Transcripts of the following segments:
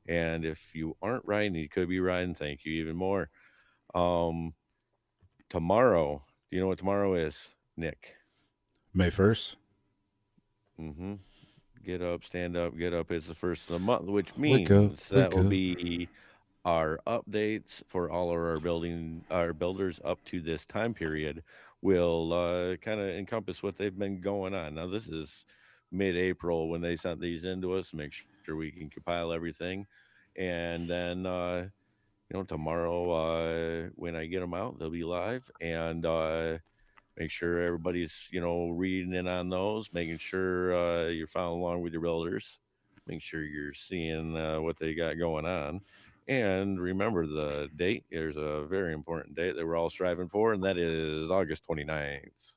And if you aren't riding, you could be riding. Thank you even more. Um, Tomorrow, do you know what tomorrow is, Nick? May 1st. Mm-hmm. Get up, stand up, get up. It's the first of the month, which Wake up, means that wake will up. be our updates for all of our builders up to this time period will kind of encompass what they've been going on. Now this is mid-April when they sent these into us. Make sure we can compile everything, and then tomorrow when I get them out, they'll be live and. Make sure everybody's, reading in on those, making sure you're following along with your builders, making sure you're seeing what they got going on. And remember the date. There's a very important date that we're all striving for, and that is August 29th.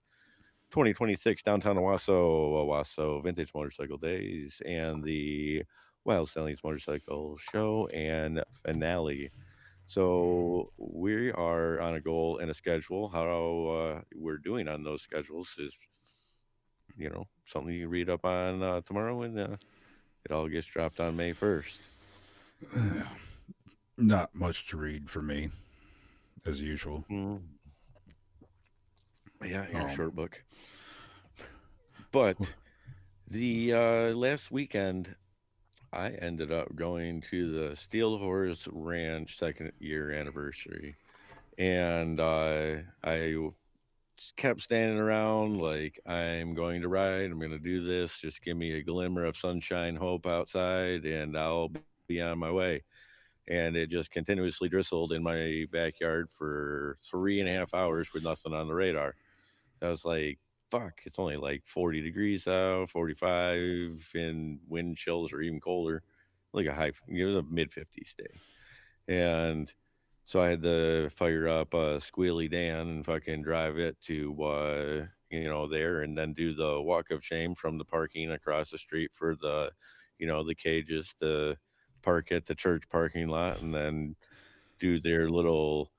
2026, downtown Owasso Vintage Motorcycle Days, and the Wyld Stallions Motorcycle Show and finale. So we are on a goal and a schedule. How we're doing on those schedules is, something you can read up on tomorrow, and it all gets dropped on May 1st. Not much to read for me, as usual. Mm. Yeah, you're a Um, short book. But the last weekend, I ended up going to the Steel Horse Ranch second year anniversary, and I just kept standing around like I'm going to ride. I'm going to do this. Just give me a glimmer of sunshine, hope outside, and I'll be on my way. And it just continuously drizzled in my backyard for 3.5 hours with nothing on the radar. I was like, fuck, it's only like 40 degrees out, 45, and wind chills are even colder. Like it was a mid 50s day. And so I had to fire up Squealy Dan and fucking drive it to, there and then do the walk of shame from the parking across the street for the cages to park at the church parking lot and then do their little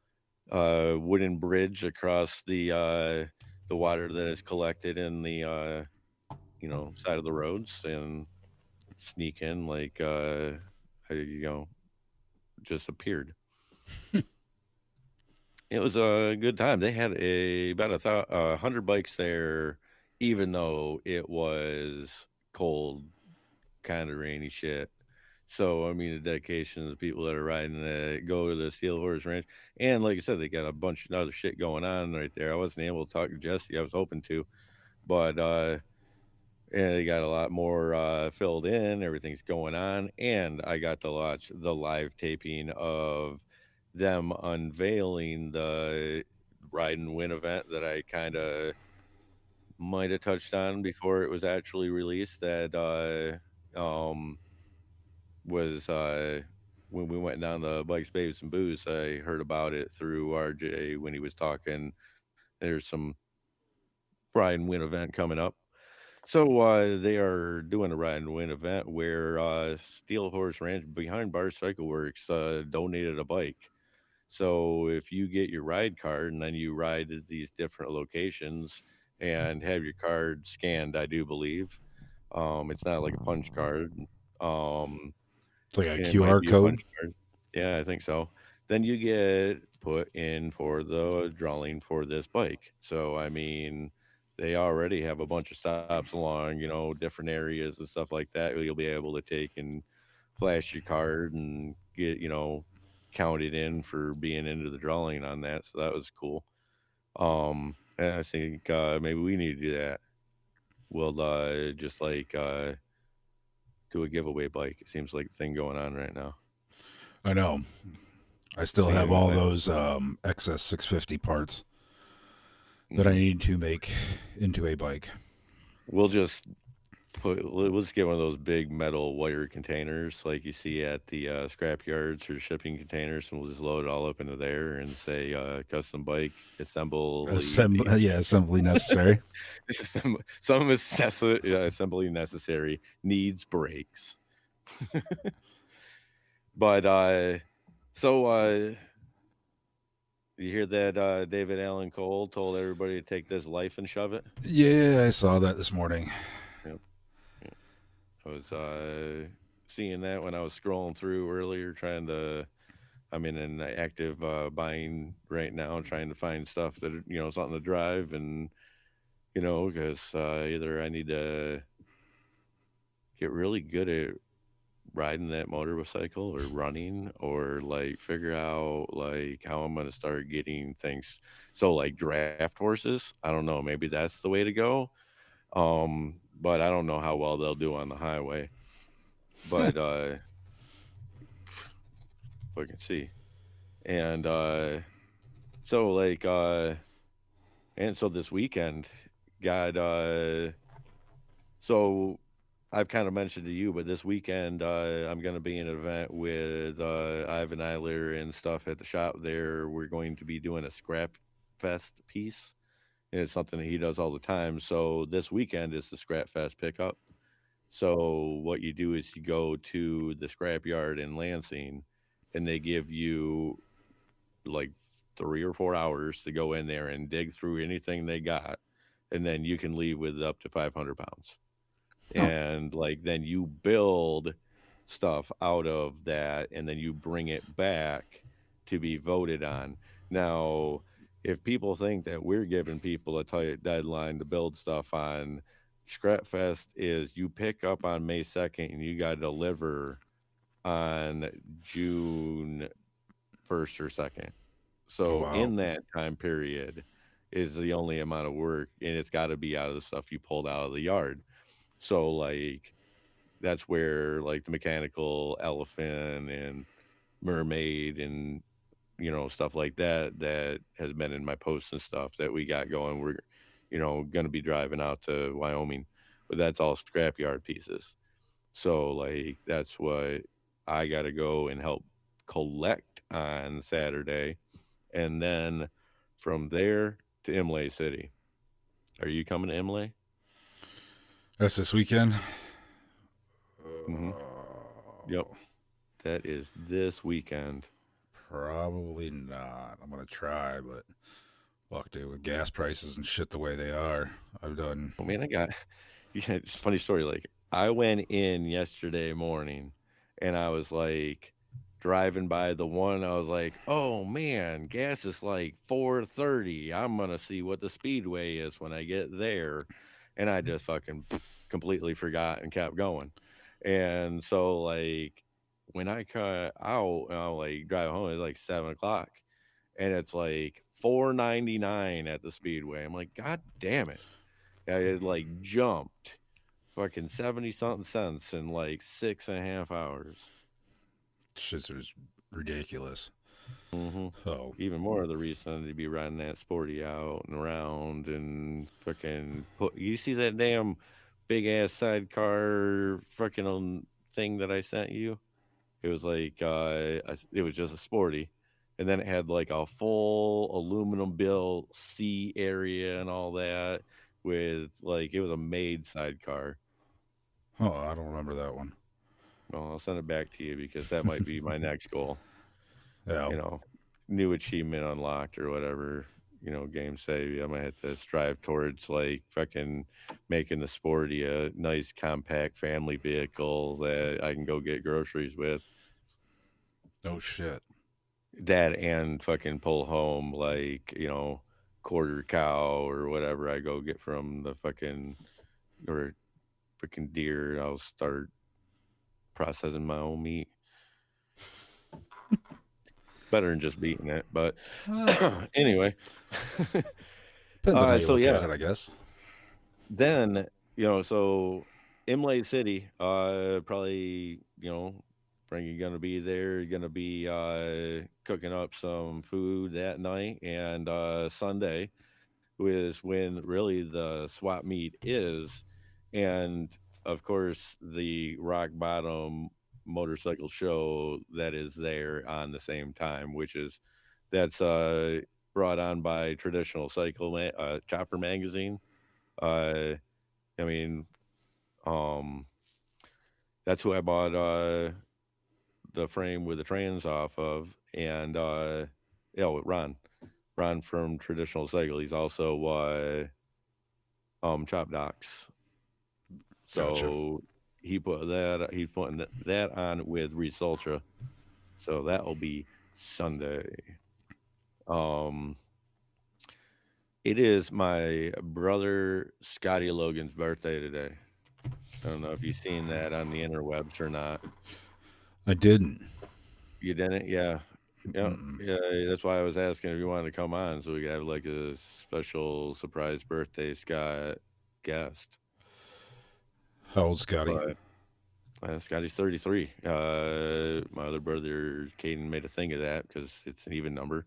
wooden bridge across the water that is collected in the, side of the roads and sneak in like, I, just appeared. It was a good time. They had about 100 bikes there, even though it was cold, kind of rainy shit. So I mean, the dedication of the people that are riding go to the Steel Horse Ranch, and like I said, they got a bunch of other shit going on right there. I wasn't able to talk to Jesse. I was hoping to, but and they got a lot more filled in. Everything's going on, and I got to watch the live taping of them unveiling the ride and win event that I kind of might have touched on before it was actually released. That was when we went down the Bikes, Babes, and Booze. I heard about it through RJ when he was talking. There's some ride and win event coming up. So they are doing a ride and win event where Steel Horse Ranch behind Bar Cycle Works donated a bike. So if you get your ride card and then you ride at these different locations and have your card scanned, I do believe. It's not like a punch card. Um, it's like a it might QR be a code. punch card. Yeah, I think so. Then you get put in for the drawing for this bike. So, I mean, they already have a bunch of stops along, different areas and stuff like that. You'll be able to take and flash your card and get, counted in for being into the drawing on that. So that was cool. And I think maybe we need to do that. We'll just like do a giveaway bike. It seems like the thing going on right now. I know. I still See, have all I, those XS 650 parts that I mhm. need to make into a bike. We'll just we'll just get one of those big metal wire containers like you see at the scrap yards or shipping containers, and we'll just load it all up into there and say custom bike assembly. Yeah, assembly necessary. Assembly necessary needs brakes. But so you hear that David Allen Cole told everybody to take this life and shove it. Yeah, I saw that this morning. Yep. Yep. It was seeing that when I was scrolling through earlier, trying to. I'm in an active buying right now, trying to find stuff that something to drive, and because either I need to get really good at riding that motorcycle or running, or like figure out like how I'm going to start getting things. So like draft horses, I don't know, maybe that's the way to go. But I don't know how well they'll do on the highway. But we can see. And so like and so this weekend got so I've kind of mentioned to you, but this weekend I'm going to be in an event with Ivan Eiler and stuff at the shop there. We're going to be doing a scrap fest piece, and it's something that he does all the time. So this weekend is the scrap fest pickup. So what you do is you go to the scrap yard in Lansing, and they give you like 3 or 4 hours to go in there and dig through anything they got, and then you can leave with up to 500 pounds. Huh. And like then you build stuff out of that, and then you bring it back to be voted on. Now, if people think that we're giving people a tight deadline to build stuff on, Scrapfest is you pick up on May 2nd and you got to deliver on June 1st or 2nd. Oh, So wow. in that time period is the only amount of work, and it's got to be out of the stuff you pulled out of the yard. So like that's where like the mechanical elephant and mermaid and stuff like that that has been in my posts and stuff that we got going. We're going to be driving out to Wyoming, but that's all scrapyard pieces. So like that's what I got to go and help collect on Saturday, and then from there to Imlay City. Are you coming to Imlay? That's this weekend. Mm-hmm. Yep. That is this weekend. Probably not. I'm gonna try, but fuck, dude, with gas prices and shit the way they are, I've done. Oh man, I got yeah, it's a funny story. Like I went in yesterday morning and I was like driving by the one, I was like, oh man, gas is like 4.30. I'm gonna see what the speedway is when I get there. And I just fucking completely forgot and kept going. And so like when I cut out and I like drive home, it's like 7 o'clock and it's like 4.99 at the speedway. I'm like, God damn it. It like jumped fucking 70 something cents in like 6.5 hours. Shit's just ridiculous. Hmm. So, Even more of the reason to be riding that sporty out and around and fucking put. You see that damn big ass sidecar fucking thing that I sent you? It was like it was just a sporty, and then it had like a full aluminum built C area and all that with like it was a made sidecar. oh, I don't remember that one. Well, I'll send it back to you because that might be my next goal. Yeah. You know, new achievement unlocked or whatever. Games say I might have to strive towards like fucking making the sporty a nice compact family vehicle that I can go get groceries with. Oh shit. That and fucking pull home like quarter cow or whatever I go get from the fucking or freaking deer. I'll start processing my own meat. Better than just beating it, but Uh, anyway. depends on how you So look at yeah, it, I guess. then so Imlay City, probably Frankie gonna be there, gonna be cooking up some food that night, and Sunday is when really the swap meet is, and of course the rock bottom motorcycle show that is there on the same time, which is that's brought on by Traditional Cycle Chopper magazine. uh I mean, um that's who I bought the frame with the trans off of, and Ron from Traditional Cycle. He's also Chop Docs. Gotcha. So he's putting that on with Reese Ultra, so that'll be Sunday. Um, it is my brother Scotty Logan's birthday today. I don't know if you've seen that on the interwebs or not. I didn't. You didn't? Yeah. Yeah. Mm-mm. Yeah. That's why I was asking if you wanted to come on so we could have like a special surprise birthday Scott guest. How old, Scotty? But Scotty's 33. My other brother Caden made a thing of that because it's an even number.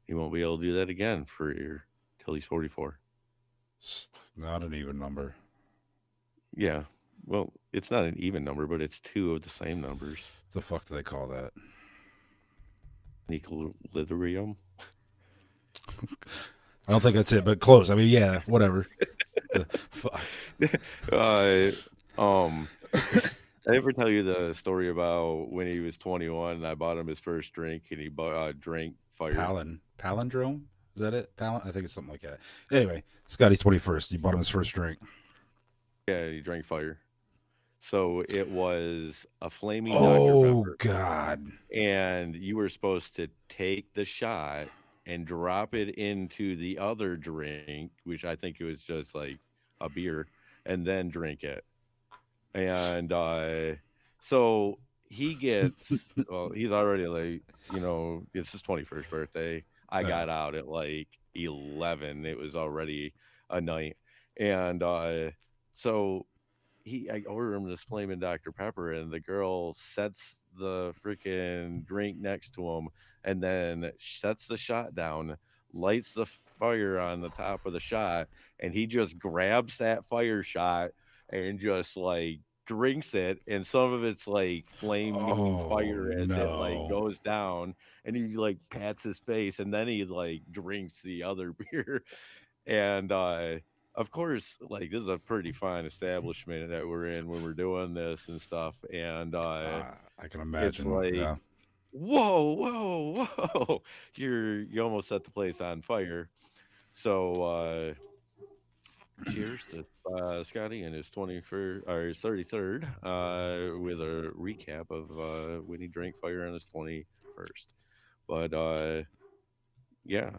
He won't be able to do that again for till he's 44. It's not an even number. Yeah. Well, it's not an even number, but it's two of the same numbers. The fuck do they call that? Equilibrium. I don't think that's it, but close. I mean, yeah, whatever. The fuck. uh, um, I ever tell you the story about when he was 21 and I bought him his first drink and he bought drank fire. Palindrome? Is that it? I think it's something like that. Anyway, Scotty's 21st. You bought him his first drink. Yeah, he drank fire. So it was a flaming Dr. Oh, Pepper, God. and you were supposed to take the shot and drop it into the other drink, which I think it was just like a beer, and then drink it. And so he gets, well, he's already like, it's his 21st birthday. I Uh, got out at like 11. It was already a night. And so I ordered him this flaming Dr. Pepper, and the girl sets the freaking drink next to him, and then sets the shot down, lights the fire on the top of the shot, and he just grabs that fire shot and just like drinks it, and some of it's like flaming oh, fire as it like no. goes down, and he like pats his face, and then he like drinks the other beer, and of course, like this is a pretty fine establishment that we're in when we're doing this and stuff. And I can it's imagine. like, Yeah. whoa, whoa, whoa. You almost set the place on fire. So cheers to Scotty and his 21st or his 33rd with a recap of when he drank fire on his 21st. But yeah,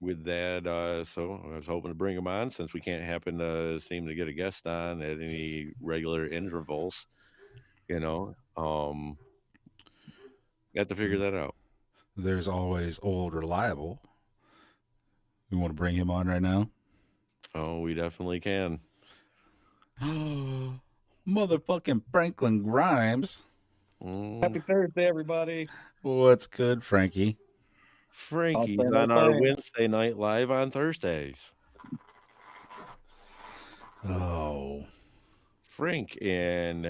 with that, so I was hoping to bring him on since we can't happen to seem to get a guest on at any regular intervals, you know. Got to figure that out. There's always old reliable. We want to bring him on right now. Oh, we definitely can. Motherfucking Franklin Grimes. Mm, Happy Thursday, everybody. What's good, Frankie? I'll say Frankie's no on our saying. Wednesday night live on Thursdays. Oh, Frank, and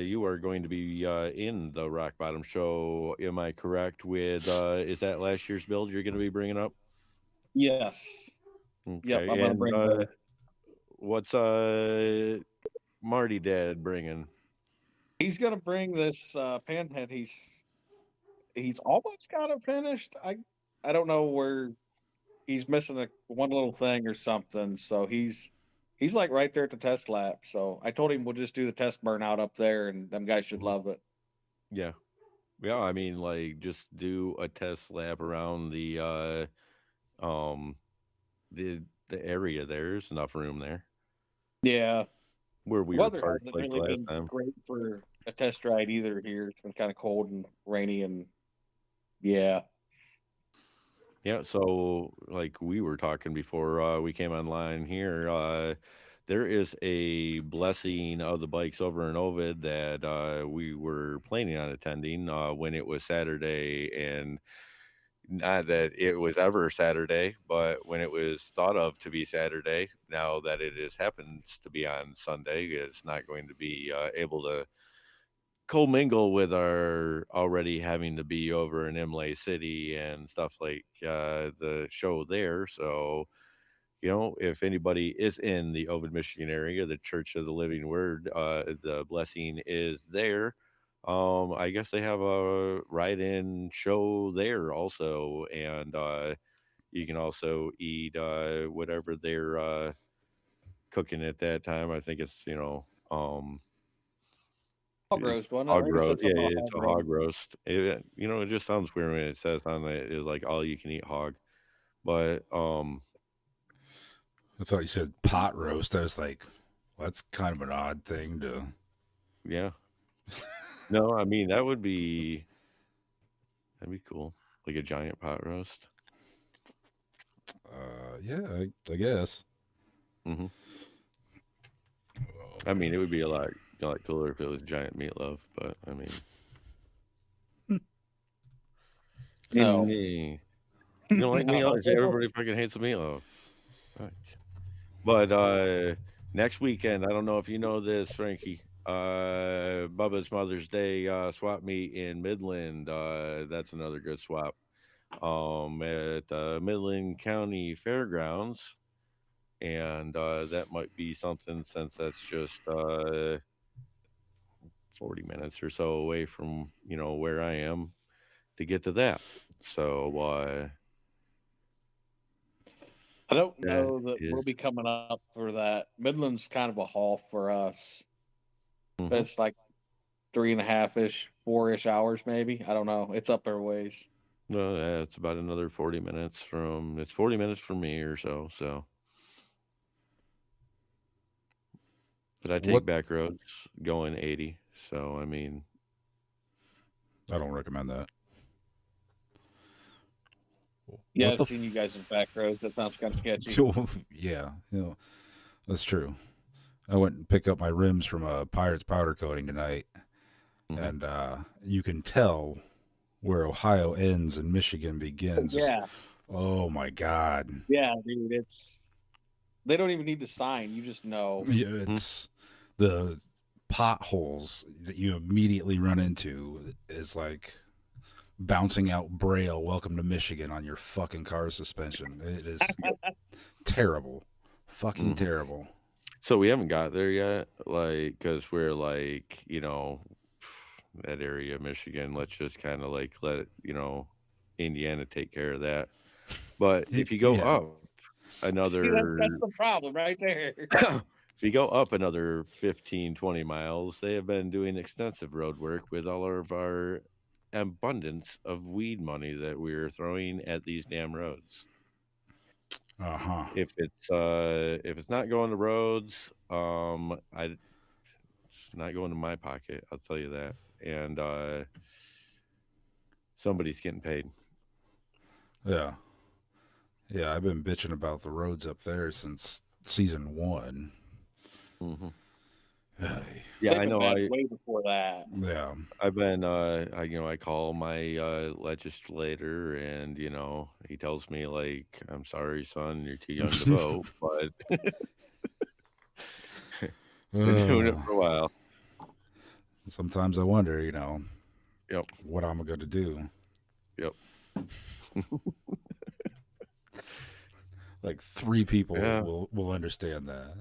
you are going to be in the Rock Bottom show. Am I correct with, is that last year's build you're going to be bringing up? Yes. Yep. I'm Okay. gonna And bring the. what's Marty Dad bringing? He's gonna bring this panhead. He's almost got it finished. I don't know where he's missing one little thing or something. So he's like right there at the test lab. So I told him we'll just do the test burnout up there, and them guys should Mhm. love it. Yeah. Yeah, I mean, like, just do a test lap around um, the area there. There's enough room there Yeah. where we were Weather parked hasn't like really last been time. great for a test ride either here. It's been kind of cold and rainy, and yeah. Yeah, so like we were talking before we came online here, there is a blessing of the bikes over in Ovid that we were planning on attending when it was Saturday, and not that it was ever Saturday, but when it was thought of to be Saturday, now that it is happens to be on Sunday, it's not going to be able to commingle with our already having to be over in Imlay City and stuff like the show there. So, if anybody is in the Ovid, Michigan area, the Church of the Living Word, the blessing is there. I guess they have a ride-in show there also, and you can also eat whatever they're cooking at that time. I think it's Um, Hog roast, wasn't it? I hog think it roast. said Yeah, something about it's hog a roast. hog roast. It just sounds weird when it says on it is like all you can eat hog. But I thought you said pot roast. I was like, well, that's kind of an odd thing to. yeah. No, I mean that'd be cool. Like a giant pot roast. Yeah, I guess. Hmm. I mean, it would be a lot cooler if it was giant meatloaf, but I mean, No, you don't like no. meatloaf? Everybody fucking hates the meatloaf. Fuck. But next weekend, I don't know if you know this, Frankie. Bubba's Mother's Day swap meet in Midland. That's another good swap. At Midland County Fairgrounds, and that might be something since that's just 40 minutes or so away from where I am to get to that. So I don't that know that is. we'll be coming up for that. Midland's kind of a haul for us. Mhm. It's like 3.5-ish, 4-ish hours, maybe. I don't know. It's up our ways. No, yeah, it's about another 40 minutes from. It's 40 minutes from me or so. So, but I What? take back roads going 80. So I mean, I don't recommend that. Yeah, What I've the? seen you guys in back roads. That sounds kind of sketchy. Yeah, that's true. I went and picked up my rims from a Pirates powder coating tonight, mhm. and you can tell where Ohio ends and Michigan begins. Yeah, Oh my God! yeah, dude. They don't even need to sign. You just know. Yeah, Mhm. it's the potholes that you immediately run into is like bouncing out Braille "Welcome to Michigan" on your fucking car suspension. It is terrible, fucking Mhm. terrible. So we haven't got there yet, like, because we're like, that area of Michigan. Let's just kind of like let Indiana take care of that. But if you go Yeah. up See, that's another, the problem right there. if you go up another 15, 20 miles, they have been doing extensive road work with all of our abundance of weed money that we're throwing at these damn roads. Uh huh. If it's not going to roads, it's not going to my pocket. I'll tell you that. And somebody's getting paid. Yeah. Yeah. I've been bitching about the roads up there since season one. Hmm. Hey. Yeah, They've I been know. bad way before that. Yeah. I've been I call my legislator, and he tells me like, I'm sorry, son, you're too young to vote, but been doing it Uh, for a while. Sometimes I wonder, Yep. what I'm going to do. Yep. Like three people Yeah. will understand that.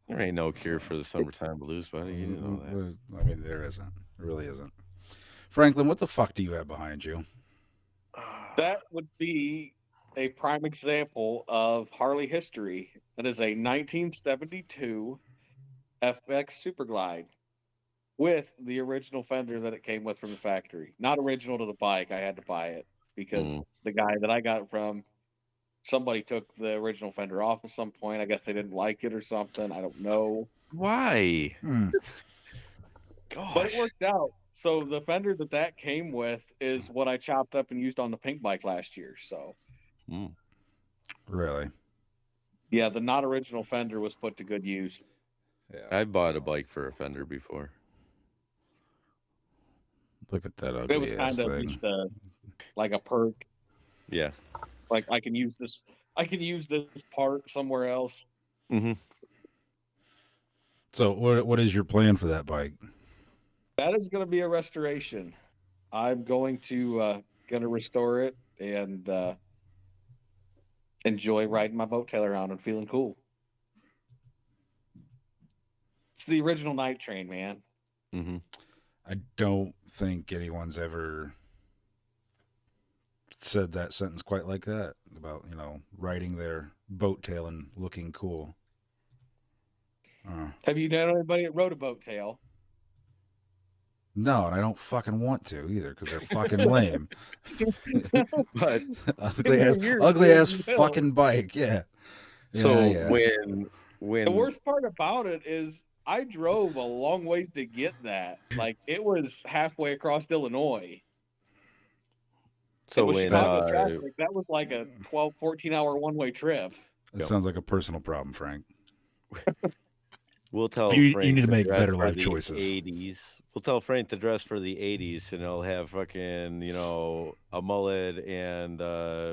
There ain't no cure for the summertime blues, buddy. You didn't know that. I mean, there isn't. There really isn't. Franklin, what the fuck do you have behind you? That would be a prime example of Harley history. That is a 1972 FX Superglide with the original fender that it came with from the factory. Not original to the bike. I had to buy it because Mm. the guy that I got it from, somebody took the original fender off at some point. I guess they didn't like it or something. I don't know. Why? Hmm. But it Gosh. worked out. So the fender that came with is what I chopped up and used on the pink bike last year. So Mm. Really? yeah, the not original fender was put to good use. Yeah. I bought a bike for a fender before. Look at that It was ugly ass kind of thing. just like a perk. Yeah. Like I can use this. I can use this part somewhere else. Hmm. So, what is your plan for that bike? That is going to be a restoration. I'm going to restore it and enjoy riding my boat tail around and feeling cool. It's the original night train, man. Hmm. I don't think anyone's ever said that sentence quite like that about riding their boat tail and looking cool. Uh, Have you known anybody that rode a boat tail? no, and I don't fucking want to either because they're fucking lame. But Ugly ass You will. fucking bike. Yeah, yeah, so yeah. The when worst part about it is I drove a long ways to get that. Like it was halfway across Illinois. And so with when That Chicago traffic, that was like a 12, 14-hour one-way trip. that yep, sounds like a personal problem, Frank. we'll tell You need Frank to to make dress better for life the choices. 80s. We'll tell Frank to dress for the 80s, and he'll have fucking, a mullet and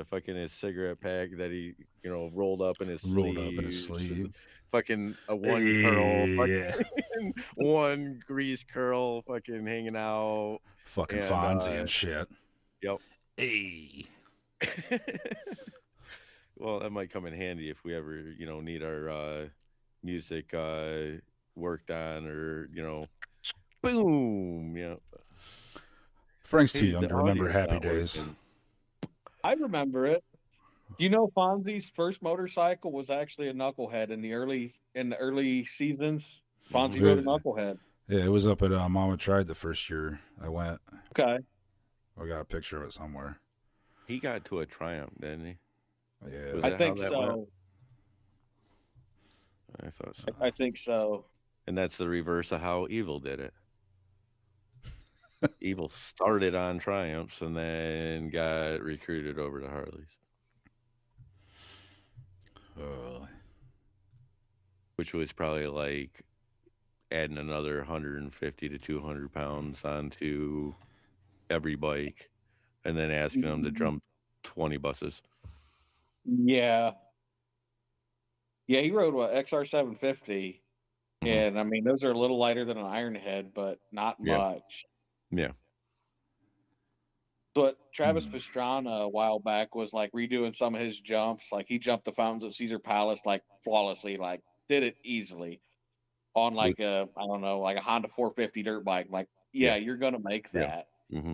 fucking his cigarette pack that he, rolled up in his Rolled up in his sleeves, and sleeve. fucking a one curl, Yeah. fucking one grease curl, fucking hanging out, Fucking and Fonzie and shit. yep. Hey. Well, that might come in handy if we ever, need our music worked on, or boom, Frank's too hey, young the to remember audio's happy not days. working. I remember it. You know, Fonzie's first motorcycle was actually a knucklehead in the early seasons. Fonzie Hmm. rode a It, knucklehead. yeah, it was up at Mama Tried the first year I went. Okay. I got a picture of it somewhere. He got to a triumph, didn't he? Was Yeah. I that how think that went? so. I thought so. I think so. And that's the reverse of how Evil did it. Evil started on Triumphs and then got recruited over to Harleys, Uh, which was probably like adding another 150 to 200 pounds onto every bike and then asking them to jump 20 buses. Yeah. Yeah, he rode what XR 750. Hmm. And I mean, those are a little lighter than an Ironhead, but not Yeah. much. Yeah. But Travis hmm. Pastrana a while back was like redoing some of his jumps. Like he jumped the fountains at Caesar Palace like flawlessly, like did it easily on With, like I don't know, like a Honda 450 dirt bike. Like, yeah. yeah, you're gonna make Yeah. that. Hmm.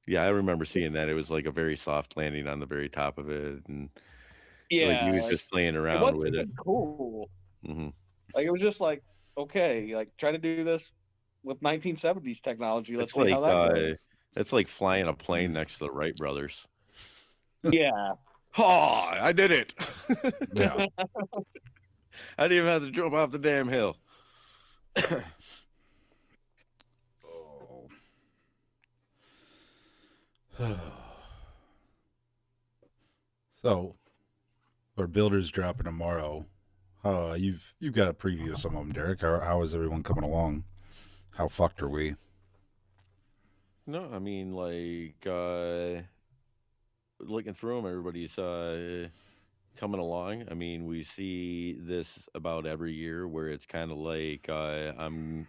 Yeah. I remember seeing that. It was like a very soft landing on the very top of it. And like he Yeah, was like just playing it around wasn't with it. even cool. Hmm. Like it was just like, okay, like try to do this with 1970s technology. Let's It's see how like, that goes. it's like flying a plane next to the Wright brothers. Yeah. Oh, I did it. Yeah. I didn't even have to jump off the damn hill. So, our builders dropping tomorrow. You've got a preview of some of them, Derek. How is everyone coming along? How fucked are we? No, I mean, like, looking through them, everybody's coming along. I mean, we see this about every year where it's kind of like I'm,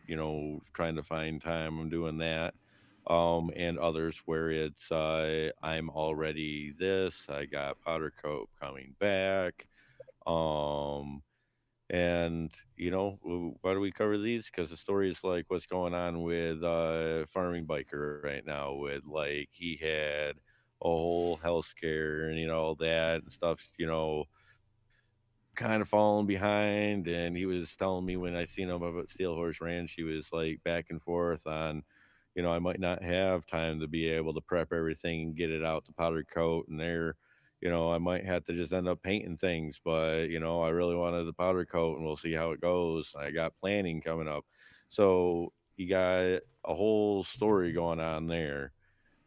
trying to find time. I'm doing that. And others where it's I'm already this. I got powder coat coming back. Um, and why do we cover these? Because the story is like what's going on with farming biker right now. With like he had a whole health scare and all that and stuff. Kind of falling behind, and he was telling me when I seen him up at Steel Horse Ranch, he was like back and forth on, I might not have time to be able to prep everything and get it out to powder coat, and there, I might have to just end up painting things, but I really wanted the powder coat, and we'll see how it goes. I got planning coming up, so you got a whole story going on there,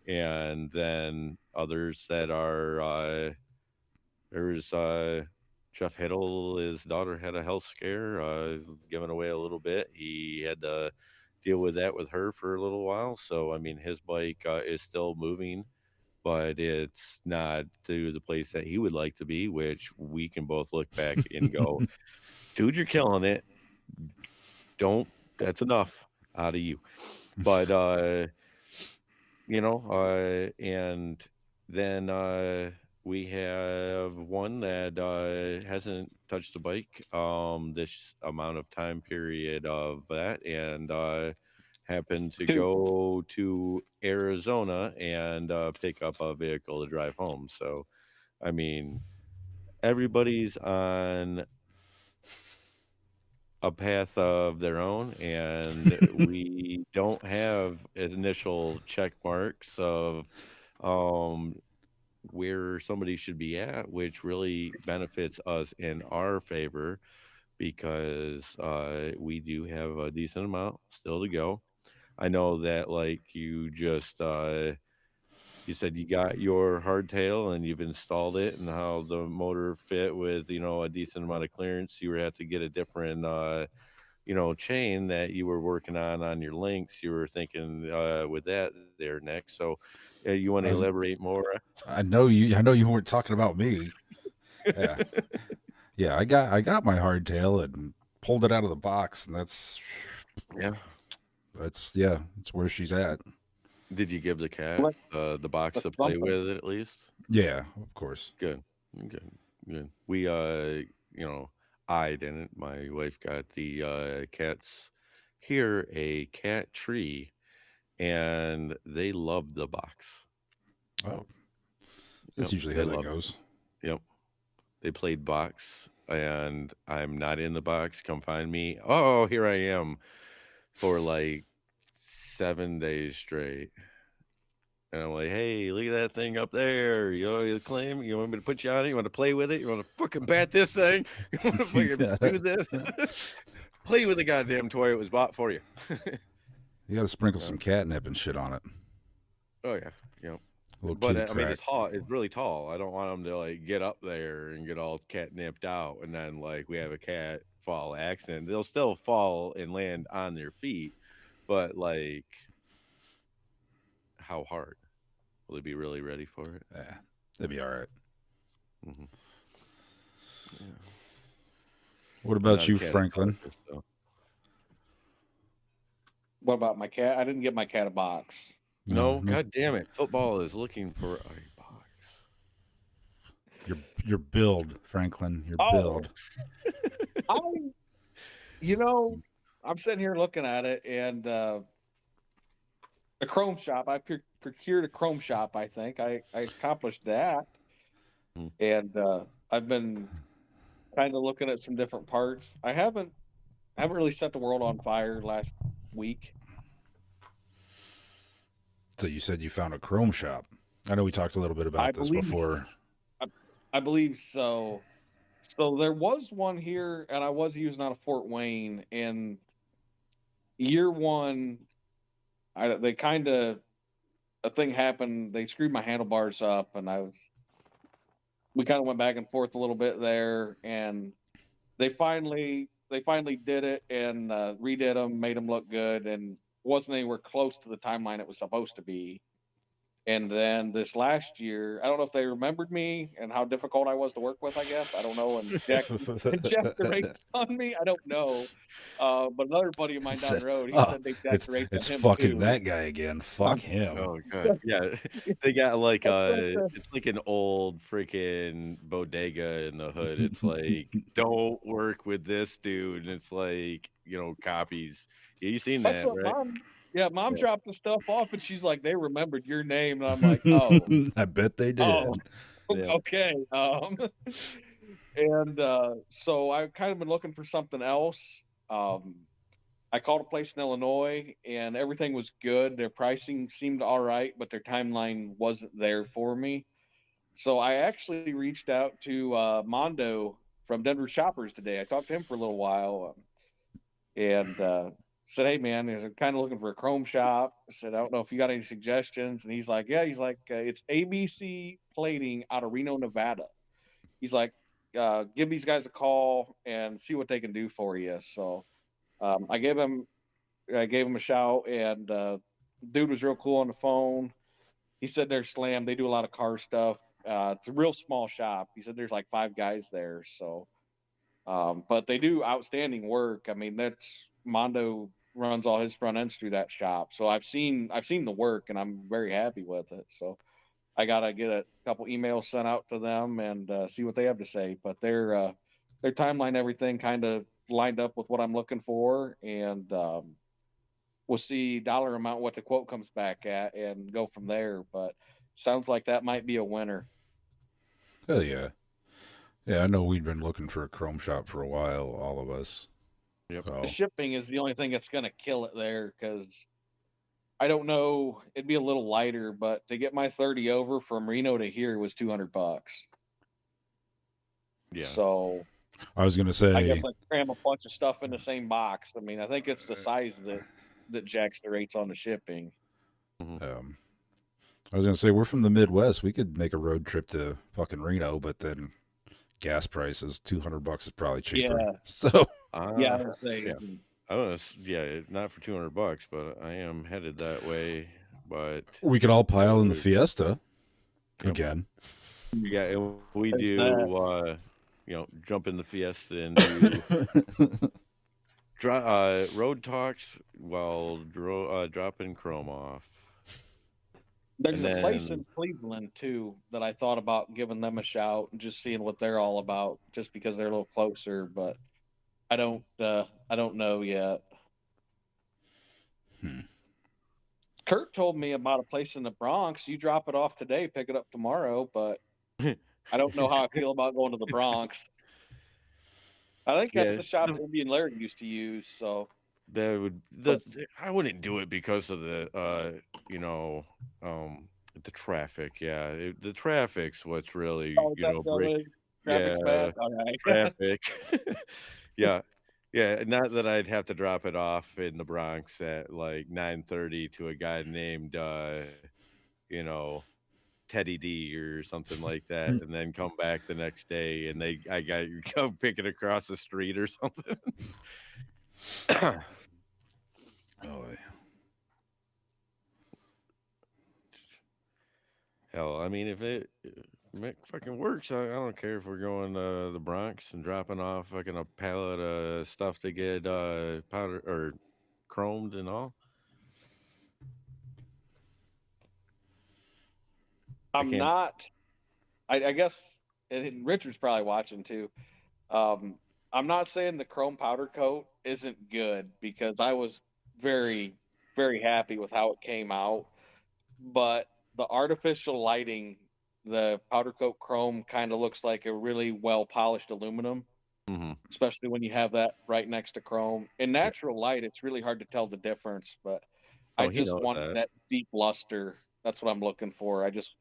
and then others that are. There's Jeff Hiddle, his daughter had a health scare, giving away a little bit. He had to deal with that with her for a little while. So, I mean, his bike is still moving, but it's not to the place that he would like to be, which we can both look back and go, dude, you're killing it. Don't, that's enough out of you. But, and then we have one that hasn't touched the bike this amount of time period of that, and happened to Two. go to Arizona and pick up a vehicle to drive home. So, I mean, everybody's on a path of their own, and we don't have initial check marks of um, where somebody should be at, which really benefits us in our favor because we do have a decent amount still to go. I know that, like, you said you got your hardtail and you've installed it, and how the motor fit with, a decent amount of clearance. You were have to get a different chain that you were working on your links. You were thinking with that there next. So you want to I was, elaborate more? I know you weren't talking about me. Yeah, yeah. I got my hardtail and pulled it out of the box, and Yeah. yeah, that's where she's at. Did you give the cat Well, the box that's to play something. with at least? Yeah, of course. Good. Good. Good. We you know, I didn't. My wife got the cats here a cat tree, and they loved the box. Yep. Oh, that's Yep. usually They how that loved goes. it. Yep. They played box, and I'm not in the box. Come find me. Oh, here I am for like 7 days straight. And I'm like, hey, look at that thing up there. You claim you want me to put you on it? You want to play with it? You want to fucking bat this thing? You want to fucking do this? Play with the goddamn toy it was bought for you. You got to sprinkle Yeah. some catnip and shit on it. Oh yeah, yeah. A little But kitty I mean, crack. it's tall. It's really tall. I don't want them to like get up there and get all catnipped out, and then like we have a cat fall accident. They'll still fall and land on their feet, but like, how hard will they be really ready for it? Yeah, that'd be all right. Hmm. Yeah. What I'm about not a you, cat Franklin? apologist, though. What about my cat? I didn't get my cat a box. No, No, no. god damn it. Football is looking for a box. Your build, Franklin. Your Oh, build. I, you know, I'm sitting here looking at it, and a Chrome shop. I procured a Chrome shop. I think I accomplished that, Mhm. and I've been kind of looking at some different parts. I haven't really set the world on fire last week. So you said you found a Chrome shop. I know we talked a little bit I about this believe before. I, I believe so. So there was one here, and I was using out of Fort Wayne. And year one, they kind of a thing happened. They screwed my handlebars up, and we kind of went back and forth a little bit there. And they finally did it and redid them, made them look good, and wasn't anywhere close to the timeline it was supposed to be. And then this last year, I don't know if they remembered me and how difficult I was to work with, I guess. I don't know. And Jack Jack the rates on me. I don't know. But another buddy of mine down the Said, road, he oh, said they jacked the rates on it's him fucking too. that guy again. Fuck him. Oh god. Yeah. They got like That's like the it's like an old freaking bodega in the hood. It's like, don't work with this dude. And it's like, copies. Yeah, you seen that's that, what right? mom. Yeah, mom Yeah. dropped the stuff off, and she's like, they remembered your name, and I'm like, oh, I bet they oh, did. Yeah. okay. And so I've kind of been looking for something else. Um, I called a place in Illinois, and everything was good. Their pricing seemed all right, but their timeline wasn't there for me. So I actually reached out to Mondo from Denver Shoppers today. I talked to him for a little while, and said, "Hey, man, I'm kind of looking for a Chrome shop." I said, "I don't know if you got any suggestions." And he's like, "Yeah." He's like, "It's ABC Plating out of Reno, Nevada." He's like, "Give these guys a call and see what they can do for you." So um, I gave him I gave him a shout, and dude was real cool on the phone. He said they're slammed. They do a lot of car stuff. It's a real small shop. He said there's like 5 guys there. So, but they do outstanding work. I mean, that's Mondo runs all his front ends through that shop. So I've seen the work, and I'm very happy with it. So I gotta get a couple emails sent out to them and see what they have to say. But their timeline, everything kind of lined up with what I'm looking for, and we'll see dollar amount what the quote comes back at and go from there. But sounds like that might be a winner. Hell yeah. Yeah, I know we'd been looking for a Chrome shop for a while, all of us. Yep. The So shipping is the only thing that's going to kill it there because I don't know. It'd be a little lighter, but to get my 30 over from Reno to here was $200. Yeah. So I was gonna I say, guess I cram a bunch of stuff in the same box. I mean, I think it's the size that jacks the rates on the shipping. Hmm. um, I was gonna say we're from the Midwest. We could make a road trip to fucking Reno, but then gas prices, $200 is probably cheaper. Yeah, So yeah, I Uh, would say. yeah. I was, yeah, not for $200, but I am headed that way. But we could all pile in the uh, Fiesta yep. again. Yeah, and we There's that. do, jump in the Fiesta and do road talks while dropping Chrome off, There's and a place then in Cleveland too that I thought about giving them a shout and just seeing what they're all about, just because they're a little closer. But I don't know yet. Hmm. Kurt told me about a place in the Bronx. You drop it off today, pick it up tomorrow. But I don't know how I feel about going to the Bronx. I think that's yeah, the shop Indian Larry used to use. So, that would but I wouldn't do it because of you know, um, the traffic. Yeah, the traffic's what's really oh, is that the break. only Yeah, traffic's bad? All right. traffic. Yeah, yeah. Not that I'd have to drop it off in the Bronx at like 9:30 to a guy named you know Teddy D or something like that, and then come back the next day and I got you go pick it across the street or something. Oh, Hell, I mean, if it fucking works, I don't care if we're going to the Bronx and dropping off fucking a pallet of stuff to get powder or chromed and all. I I'm can't. not. I guess and Richard's probably watching too. Um, I'm not saying the chrome powder coat isn't good because I was very, very happy with how it came out. But the artificial lighting, the powder coat chrome kind of looks like a really well polished aluminum, Hmm. especially when you have that right next to chrome. In Yeah. natural light, it's really hard to tell the difference, but I Oh, he just knows want that. that deep luster. That's what I'm looking for. I just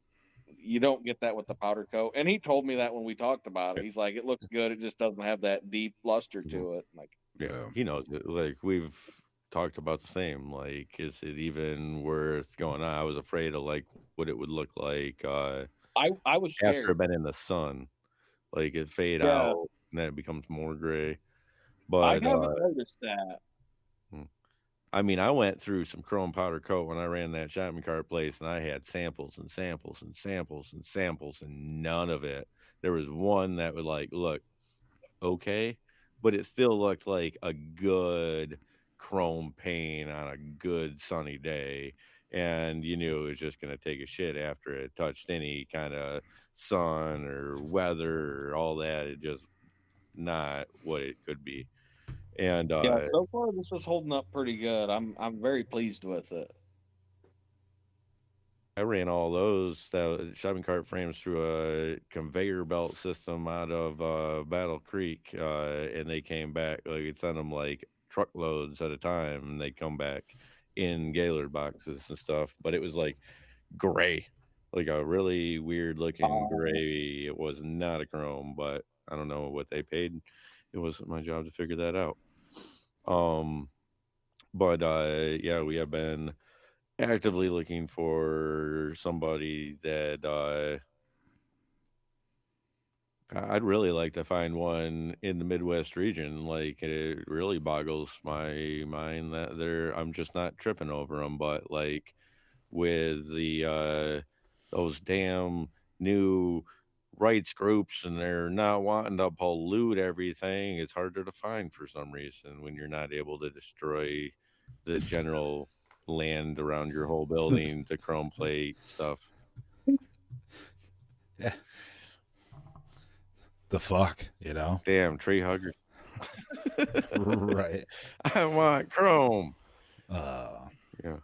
you don't get that with the powder coat. And he told me that when we talked about it. He's like, it looks good. It just doesn't have that deep luster Mhm. to it. Like, Yeah, yeah. he knows it. Like we've talked about the same. Like, is it even worth going on? I was afraid of like what it would look like I was after it scared. been in the sun. Like it fade Yeah, out and then it becomes more gray. I But haven't noticed that. hmm, I mean, I went through some chrome powder coat when I ran that shopping cart place, and I had samples and samples and samples and samples, and none of it. There was one that would like look okay, but it still looked like a good chrome paint on a good sunny day. And you knew it was just going to take a shit after it touched any kind of sun or weather or all that. It just not what it could be. And Yeah, so far this is holding up pretty good. I'm very pleased with it. I ran all those shopping cart frames through a conveyor belt system out of Battle Creek, and they came back. Like it sent them like truckloads at a time, and they come back in Gaylord boxes and stuff. But it was like gray, like a really weird looking Um, gray. It was not a chrome, but I don't know what they paid. It wasn't my job to figure that out. Um, but yeah, we have been actively looking for somebody that I'd really like to find one in the Midwest region. Like it really boggles my mind that I'm just not tripping over them. But like with the those damn new rights groups and they're not wanting to pollute everything, it's harder to find for some reason when you're not able to destroy the general land around your whole building, the chrome plate stuff. Yeah. The fuck, you know? Damn tree huggers. Right. I want chrome. Uh, Yeah.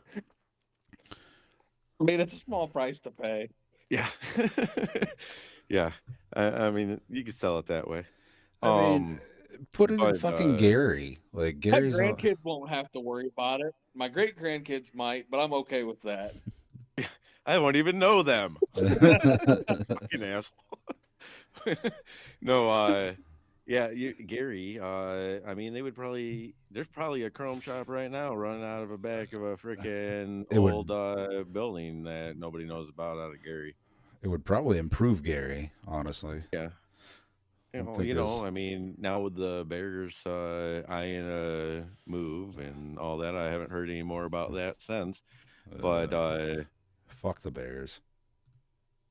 I mean, it's a small price to pay. Yeah. Yeah. I mean, you could sell it that way. I mean, Um, Put it in but fucking Gary. Like My Gary's all. grandkids won't have to worry about it. My great grandkids might, but I'm okay with that. I won't even know them. Fucking asshole. No, yeah, Gary. I mean, they would probably. There's probably a chrome shop right now running out of the back of a freaking It would old building that nobody knows about out of Gary. it would probably improve Gary, honestly. Yeah. I don't think You know, there's I mean, now with the Bears eyeing a move and all that, I haven't heard any more about that since. But uh, fuck the Bears.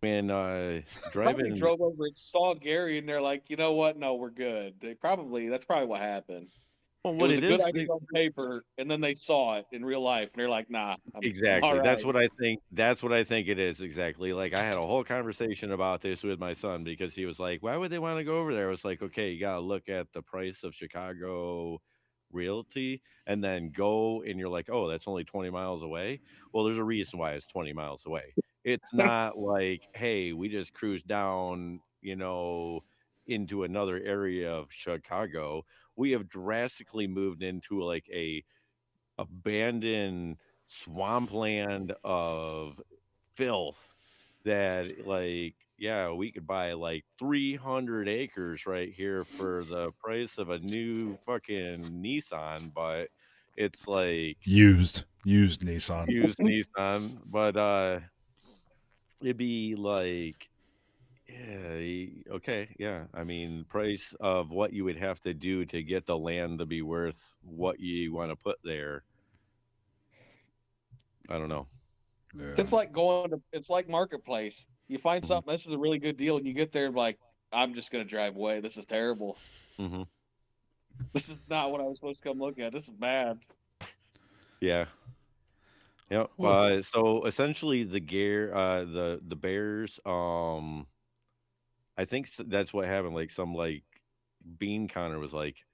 when Probably driving, drove over and saw Gary, and they're like, you know what? No, we're good. That's probably what happened. well, It what was a it good is, idea on paper, and then they saw it in real life, and they're like, nah, I'm all exactly. That's right. what I think. That's what I think it is exactly. Like I had a whole conversation about this with my son because he was like, "Why would they want to go over there?" I was like, "Okay, you gotta look at the price of Chicago realty, and then go." And you're like, "Oh, that's only 20 miles away." Well, there's a reason why it's 20 miles away. It's not like, "Hey, we just cruised down," into another area of Chicago. We have drastically moved into like a abandoned swampland of filth that like yeah we could buy like 300 acres right here for the price of a new fucking Nissan, but it's like Used Nissan. used Nissan, but it'd be like yeah okay, yeah, I mean price of what you would have to do to get the land to be worth what you want to put there. I don't know. Yeah. It's like it's like marketplace. You find Mhm. something, this is a really good deal, and you get there like, I'm just gonna drive away. This is terrible. Mhm. This is not what I was supposed to come look at. This is bad. Yeah. Yep. Well, So essentially, the Bears, I think that's what happened. Like some like bean counter was like,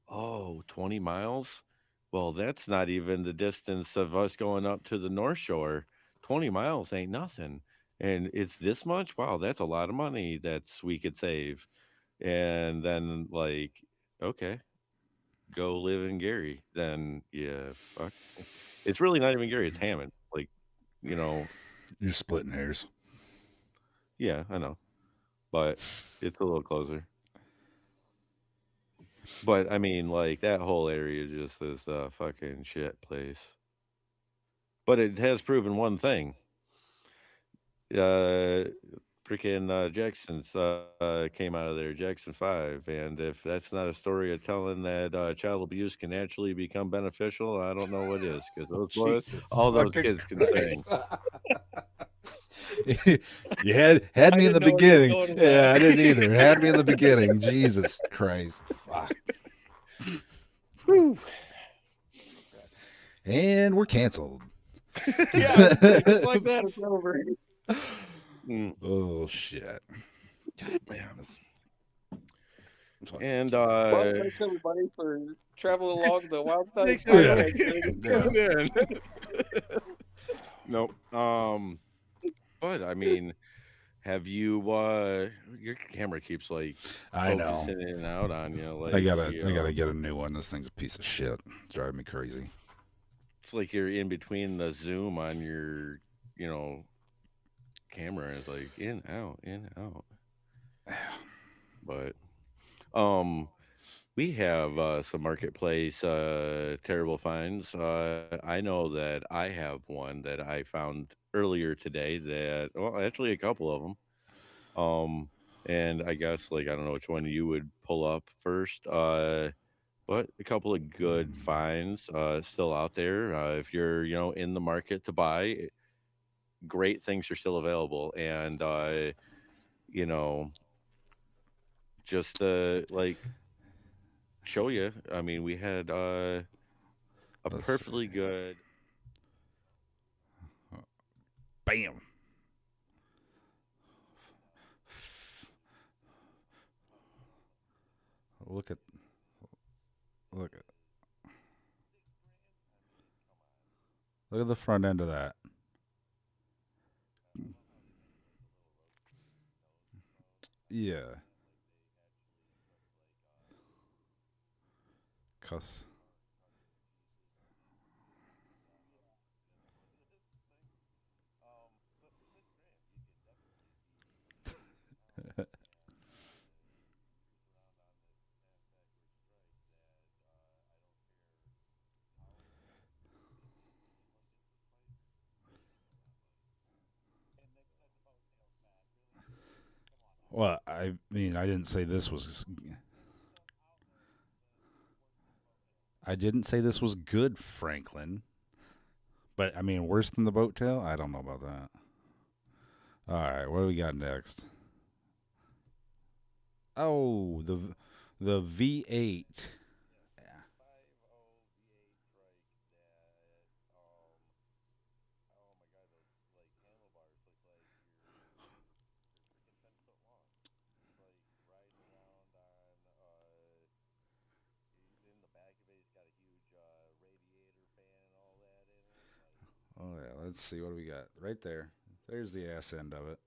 "Oh, 20 miles? Well, that's not even the distance of us going up to the North Shore. 20 miles ain't nothing, and it's this much. Wow, that's a lot of money that's we could save." And then like, okay, go live in Gary. Then yeah, fuck. It's really not even Gary. It's Hammond. Like you know, you're splitting hairs. yeah, I know, but it's a little closer. But I mean, like that whole area just is a fucking shit place. But it has proven one thing. Uh, freaking Jackson's came out of there, Jackson 5. And if that's not a story of telling that child abuse can actually become beneficial, I don't know what is. Because those boys, Jesus all those fucking kids can sing. Christ. You had I me in the didn't know where he was beginning. going with Yeah, I that. didn't either. Had me in the beginning. Jesus Christ. Fuck. Whew. And we're canceled. Yeah, just like that, it's over. Mm. Oh shit. God damn this fucking And kid. Well, thanks everybody for traveling along the Wild Stallions thanks Yeah. everybody podcast journey. Yeah. coming in. Nope. But I mean, have you your camera keeps like I know. focusing in and out on you, I like gotta I gotta get a new one. This thing's a piece of shit. It's driving me crazy. it's like you're in between the zoom on your, camera and it's like in, out. But we have some marketplace terrible finds. I know that I have one that I found earlier today that well actually a couple of them. And I guess like I don't know which one you would pull up first. But a couple of good finds still out there. If you're in the market to buy, great things are still available, and you know just like show you. I mean, we had a Let's see. perfectly good. Bam. Look at look at look at the front end of that. Yeah. cuss. Well, I mean, I didn't say this was. I didn't say this was good, Franklin. But I mean, worse than the boat tail? I don't know about that. All right, what do we got next? Oh, the V8. Oh yeah, let's see what do we got right there. There's the ass end of it.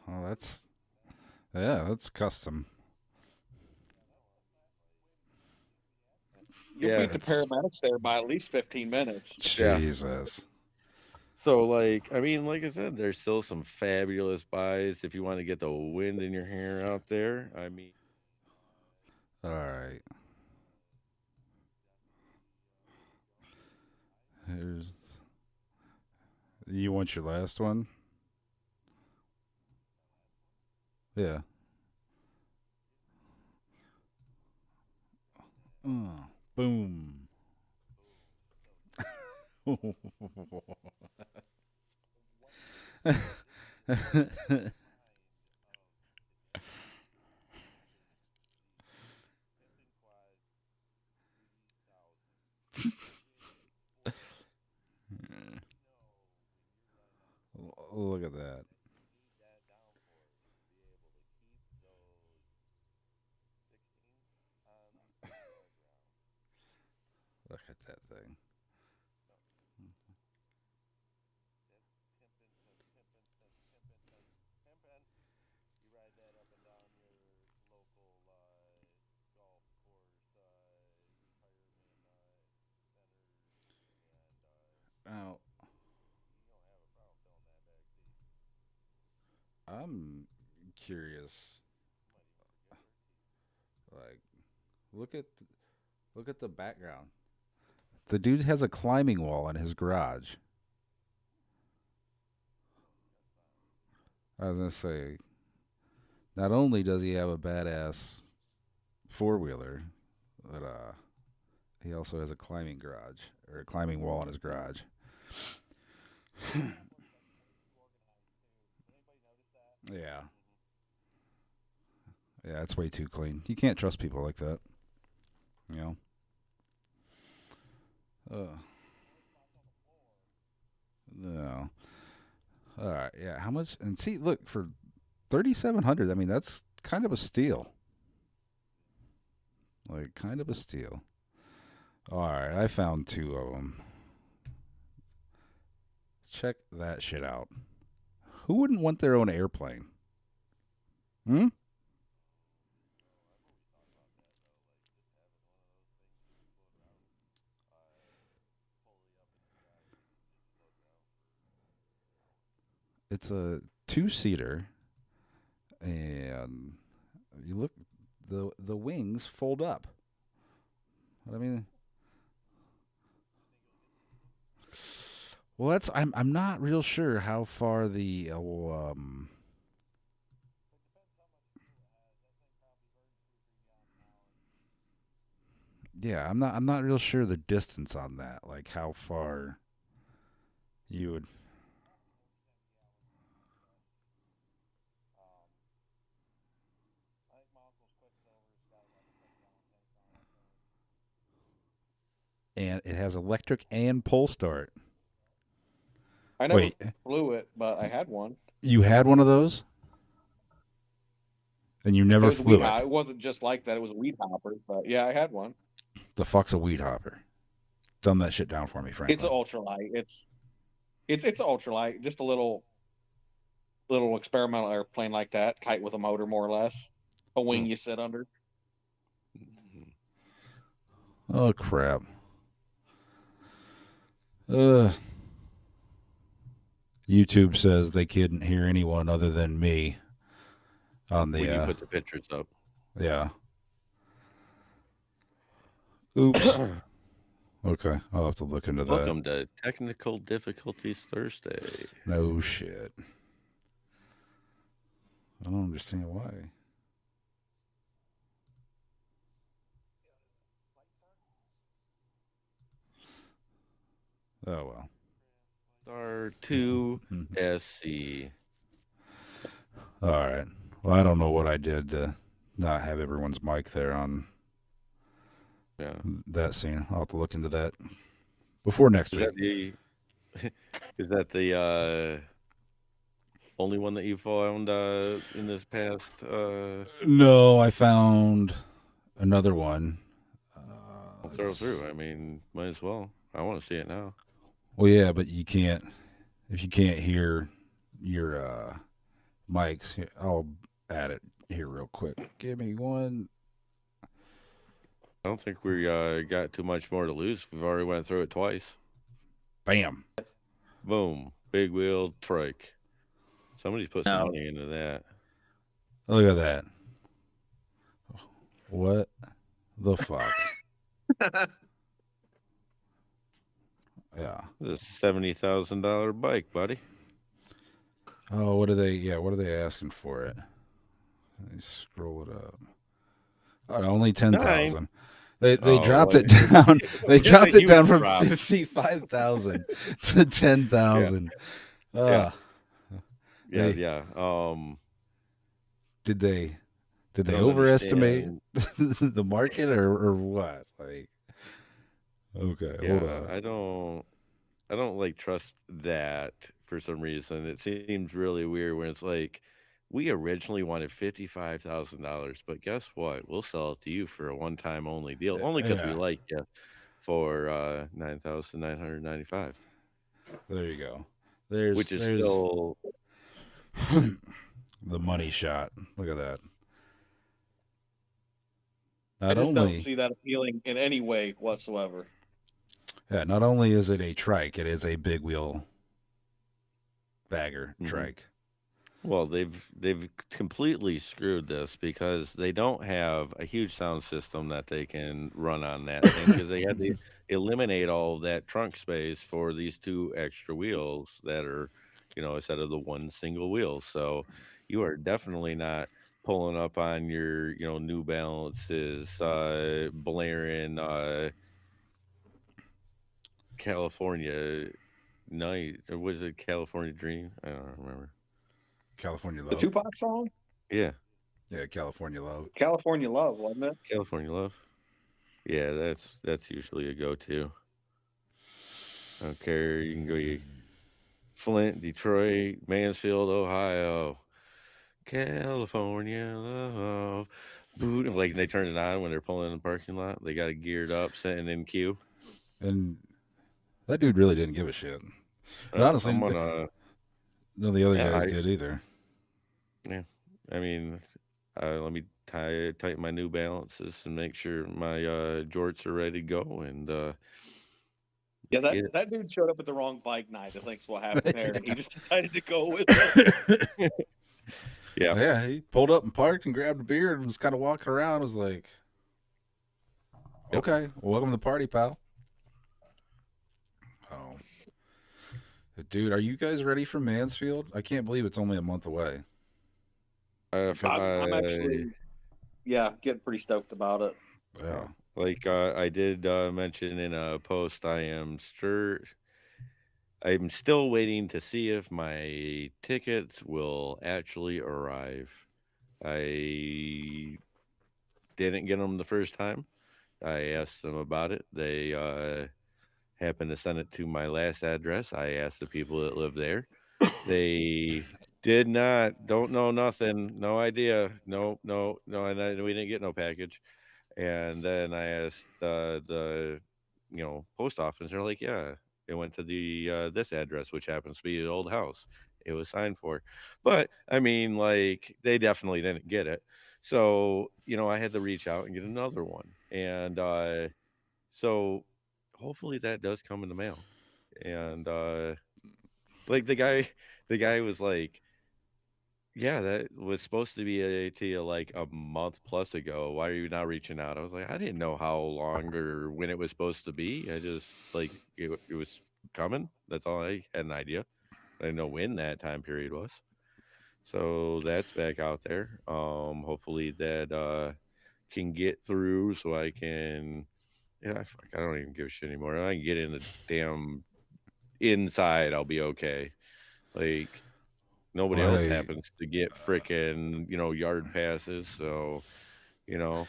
Oh, that's custom. You'll Yeah, beat the That's paramedics there by at least 15 minutes. yeah. Jesus. So, like, I mean, like I said, there's still some fabulous buys if you want to get the wind in your hair out there. I mean, All right. Here's. You want your last one? Yeah. Boom. Look at that. Look at that thing. Now, I'm curious. Like, look at look at the background. The dude has a climbing wall in his garage. I was gonna say, not only does he have a badass four wheeler, but he also has a climbing garage or a climbing wall in his garage. Yeah, yeah, it's way too clean. You can't trust people like that. You know. No. All right. Yeah. How much? And see, look for 3,700. I mean, that's kind of a steal. Like, kind of a steal. All right. I found two of them. Check that shit out. Who wouldn't want their own airplane? Hmm? It's a two-seater, and you look, the wings fold up. I mean, well, that's I'm not real sure how far the yeah, I'm not real sure the distance on that, like how far you would. and it has electric and pull start. I never Wait, flew it, but I had one. you had one of those, and you It never was a weed flew it? hopper. It wasn't just like that. It was a weed hopper, but yeah, I had one. The fuck's a weed hopper? Dumb that shit down for me, It's an Franklin. ultralight. It's an ultralight, just a little experimental airplane like that, kite with a motor, more or less. A wing Hmm. you sit under. Oh crap. Uh, YouTube says they couldn't hear anyone other than me on When the you put the pictures up. yeah. Oops. Okay, I'll have to look into that. Welcome to Technical Difficulties Thursday. No shit. I don't understand why. Oh well. R2 SC. All right. Well, I don't know what I did to not have everyone's mic there on Yeah. that scene. I'll have to look into that before next Is week. that the is that the only one that you found in this past No, I found another one. I'll throw through. I mean, might as well. I want to see it now. Well, yeah, but you can't if you can't hear your mics. Here, I'll add it here real quick. Give me one. I don't think we got too much more to lose. We've already went through it twice. Bam. Boom. Big wheel trike. Somebody's put some No. money into that. Look at that. What the fuck? Yeah. This is a $70,000 bike, buddy. Oh, what are they? Yeah, what are they asking for it? Let me scroll it up. Oh, only 10,000. They Oh, dropped well, it down. They it's a dropped it huge down from drop. 55,000 to 10,000. Yeah. Yeah, They- yeah. Did they don't overestimate understand. the market or what? Like, okay, hold Yeah, on. I don't like trust that for some reason. It seems really weird when it's like we originally wanted $55,000, but guess what? We'll sell it to you for a one-time only deal, only because we Yeah, like you for 9,995, there you go. which is There's still the money shot. Look at that. I Not just don't only see that appealing in any way whatsoever. yeah, not only is it a trike, it is a big wheel bagger Mhm. trike. Well, they've completely screwed this because they don't have a huge sound system that they can run on that thing because they had to eliminate all of that trunk space for these two extra wheels that are, instead of the one single wheel. So you are definitely not pulling up on your, New Balances, blaring California night or was it California Dream? I don't remember. California The Love. Tupac song, Yeah, Yeah, California Love. California Love, wasn't it? California Love. Yeah, that's usually a go-to. I don't care. You can go Flint, Detroit, Mansfield, Ohio, California love. Boot like they turn it on when they're pulling in the parking lot. They got it geared up, sitting in queue. And that dude really didn't give a shit. And Well, honestly, I'm gonna none of the other yeah, guys did either. yeah. I mean, let me tighten my New Balances and make sure my jorts are ready to go and Yeah, let's get that dude showed up at the wrong bike night. I think's what happened there. He just decided to go with it. it. Yeah. Yeah, he pulled up and parked and grabbed a beer and was kind of walking around. Was like, Yep. okay, well, welcome to the party, pal. Oh, dude, are you guys ready for Mansfield? I can't believe it's only a month away. I'm actually, getting pretty stoked about it. Yeah, Like I did mention in a post, I'm still waiting to see if my tickets will actually arrive. I didn't get them the first time. I asked them about it. They happened to send it to my last address. I asked the people that live there. They did not, don't know nothing, no idea, no, no, no, and then we didn't get no package. And then I asked the post office. They're like, yeah, it went to the this address, which happens to be the old house it was signed for. But I mean, like, they definitely didn't get it. So I had to reach out and get another one, and so hopefully that does come in the mail. And like the guy was like, yeah, that was supposed to be to you like a month plus ago. Why are you not reaching out? I was like, I didn't know how long or when it was supposed to be. I just like it was coming. That's all. I had an idea. I didn't know when that time period was. So that's back out there. Hopefully that can get through so I can. Yeah, I don't even give a shit anymore. I can get in the damn inside. I'll be okay. Like, nobody Well, else hey, happens to get frickin', yard passes, so, you know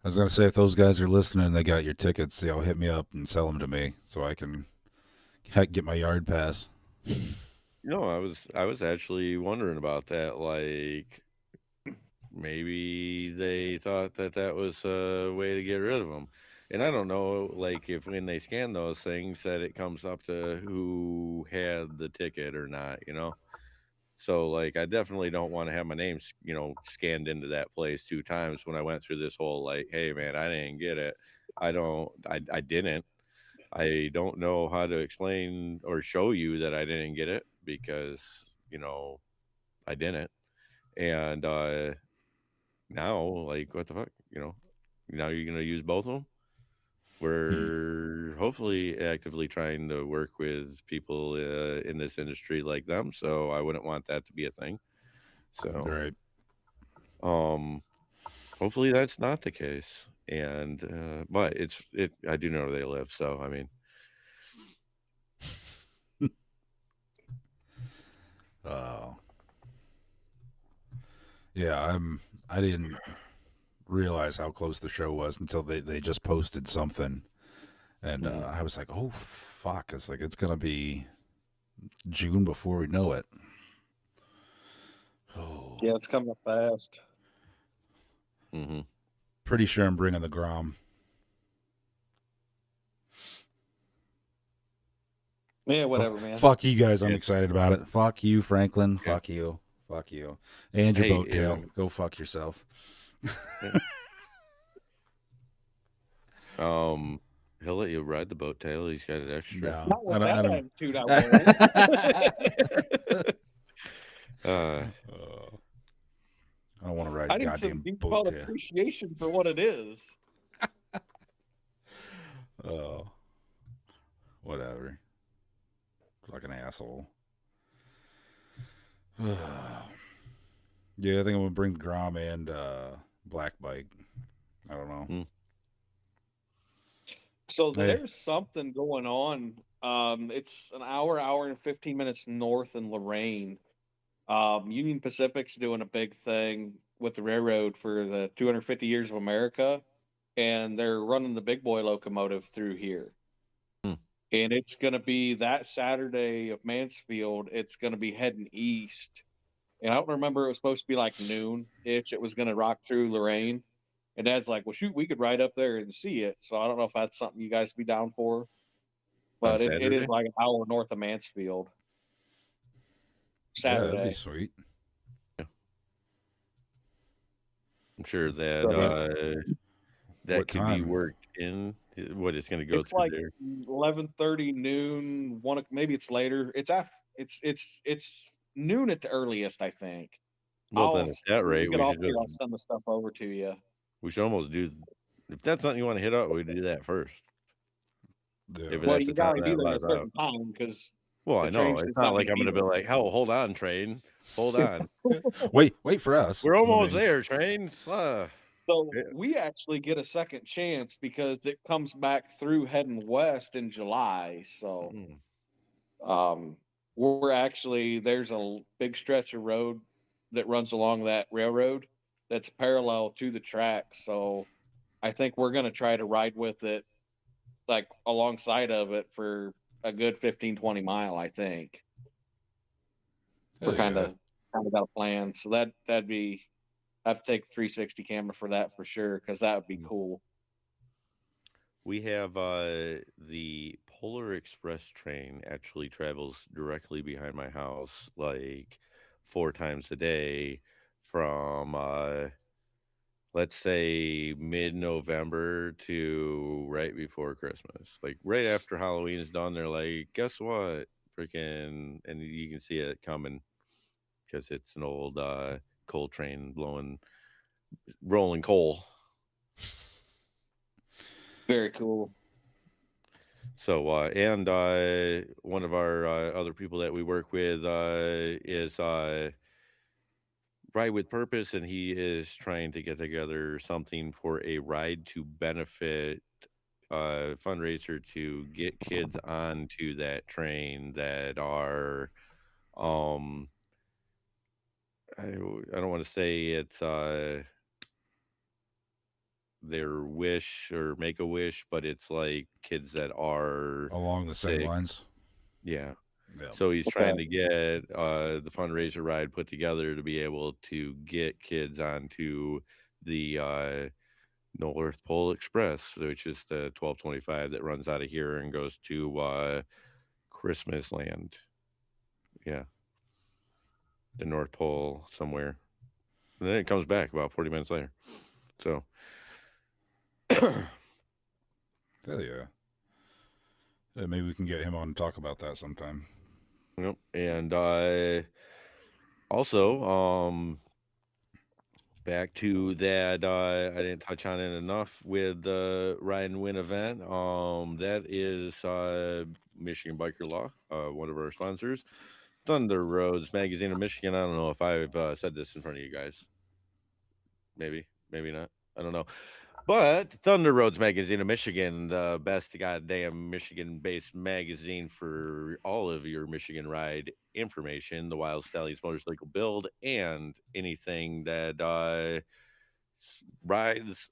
I was gonna say if those guys are listening and they got your tickets, hit me up and sell them to me so I can get my yard pass. I was actually wondering about that, like, maybe they thought that that was a way to get rid of them, and I don't know, like, if when they scan those things that it comes up to who had the ticket or not? So, like, I definitely don't wanna have my name, scanned into that place 2 times when I went through this whole, like, "Hey, man, I didn't get it. I didn't. I don't know how to explain or show you that I didn't get it because, I didn't." And, now, like, what the fuck, Now you're gonna use both of them. We're hopefully actively trying to work with people, in this industry like them, so I wouldn't want that to be a thing. So Right. Um, hopefully that's not the case. And but I do know where they live, so I mean, Oh. Yeah, I didn't realize how close the show was until they just posted something, and mhm. I was like, oh fuck! It's like it's gonna be June before we know it. Oh, Yeah, it's coming up fast. Mhm. pretty sure I'm bringing the Grom. Yeah, whatever, man. Fuck you guys. I'm Yeah. excited about it. Fuck you, Franklin. Yeah. Fuck you. Fuck you. And your Hey, boat tail. Go fuck yourself. yeah. Um, he'll let you ride the boat tail. He's got it extra. No, Not with that I don't. attitude, I won't. uh, I don't want to ride I a need some goddamn boat newfound tail. appreciation for what it is. Oh, whatever. Like an asshole. Yeah, I think I'm gonna bring the Grom and Black Bike. I don't know. mm, So Hey, there's something going on. It's an hour and 15 minutes north in Lorraine. Union Pacific's doing a big thing with the railroad for the 250 years of America, and they're running the big boy locomotive through here. mm. And it's going to be that Saturday of Mansfield. It's going to be heading east. And I don't remember, it was supposed to be like noon ish. It was going to rock through Lorraine. And Dad's like, well, shoot, we could ride up there and see it. So I don't know if that's something you guys would be down for, On but it is Saturday. like an hour north of Mansfield yeah, that'd be Saturday. sweet. Yeah. I'm sure that So that What could be time? worked in. What it's going to go it's through like there. 11:30 noon, maybe it's later. It's noon at the earliest, I think. Well, then at that When we rate, get off here, I'll we send the stuff over to you. should almost do. If that's something you want to hit up, we do that first. If Yeah. Well, that's the you time got to be that there at a allows out. certain time because Well, the I know. train's It's just not not like going to I'm be gonna be there. like, "Hell, hold on, train. Hold on. Wait for us. We're I almost mean, there, train." So Yeah. we actually get a second chance because it comes back through heading west in July. So Mm. um, we're actually there's a big stretch of road that runs along that railroad that's parallel to the track. So I think we're gonna try to ride with it, like alongside of it for a good 15-20 mile. I think we're Hell yeah. kind of got a plan. So that'd be I have to take 360 camera for that for sure because that would be cool. We have the Polar Express train actually travels directly behind my house, like 4 times a day from let's say mid-November to right before Christmas. Like right after Halloween is done, they're like, guess what? Freaking, and you can see it coming because it's an old coal train blowing, rolling coal. Very cool. So, and one of our other people that we work with is Ride with Purpose, and he is trying to get together something for a ride to benefit fundraiser to get kids onto that train that are, um, I don't want to say it's their wish or make a wish, but it's like kids that are Along the same sick. lines. Yeah. Yeah. So he's Okay. trying to get the fundraiser ride put together to be able to get kids onto the North Pole Express, which is the 1225 that runs out of here and goes to Christmas Land. Yeah, the North Pole somewhere. And then it comes back about 40 minutes later. So, Hell yeah. Maybe we can get him on and talk about that sometime. yep. And also, back to that, I didn't touch on it enough with the Ride and Win event. That is Michigan Biker Law, one of our sponsors. Thunder Roads Magazine of Michigan. I don't know if I've said this in front of you guys. Maybe, maybe not. I don't know. But Thunder Roads Magazine of Michigan, the best goddamn Michigan-based magazine for all of your Michigan ride information, the Wyld Stallions motorcycle build, and anything that rides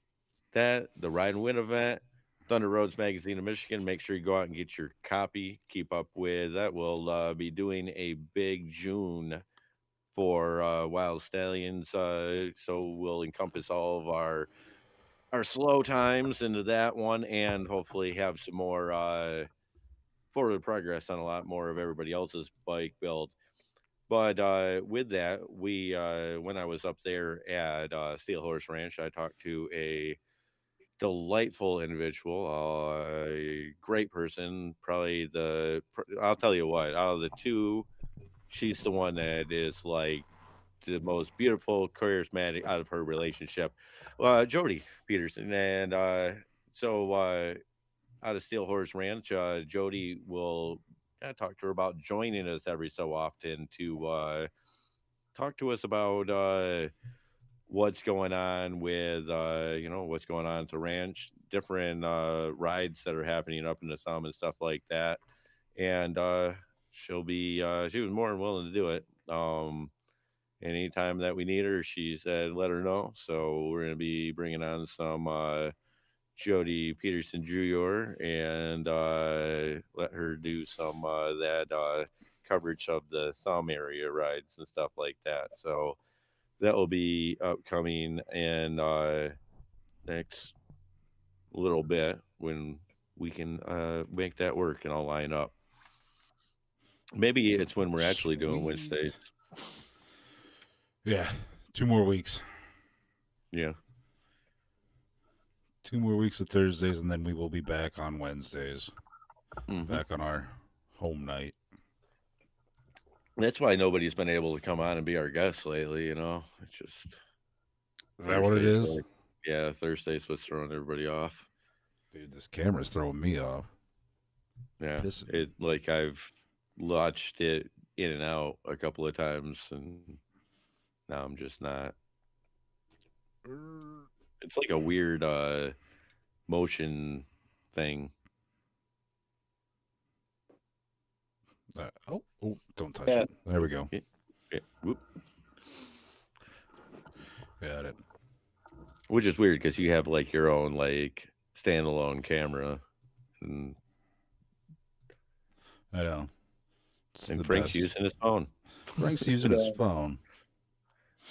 that, the Ride and Win event. Thunder Roads Magazine of Michigan. Make sure you go out and get your copy. Keep up with that. We'll be doing a big June for Wild Stallions, so we'll encompass all of our slow times into that one, and hopefully have some more forward progress on a lot more of everybody else's bike build. But with that, we when I was up there at Steel Horse Ranch, I talked to a delightful individual, a great person. Probably I'll tell you what, out of the two, she's the one that is like the most beautiful, charismatic out of her relationship, Jody Peterson. And so out of Steel Horse Ranch, Jody will talk to her about joining us every so often to talk to us about what's going on with what's going on at the ranch, different rides that are happening up in the thumb and stuff like that. And she was more than willing to do it. Anytime that we need her, she said let her know. So we're going to be bringing on some Jody Peterson Jr. and let her do some that coverage of the thumb area rides and stuff like that. So that will be upcoming in next little bit when we can make that work and all line up. Maybe it's when we're actually doing Wednesdays. Sweet. Yeah. 2 more weeks. Yeah. 2 more weeks of Thursdays, and then we will be back on Wednesdays. Mm-hmm. Back on our home night. That's why nobody's been able to come on and be our guest lately. It's just Is that what it is? Yeah, Thursday's what's throwing everybody off. Dude, this camera's throwing me off. Yeah, Pissing. it like I've watched it in and out a couple of times, and now I'm just not. It's like a weird motion thing. Don't touch Yeah. it. There we go. Yeah. Whoop. Got it. which is weird because you have like your own like standalone camera, and, I know. It's and the Frank's best. using his phone. Frank's using his Yeah. phone.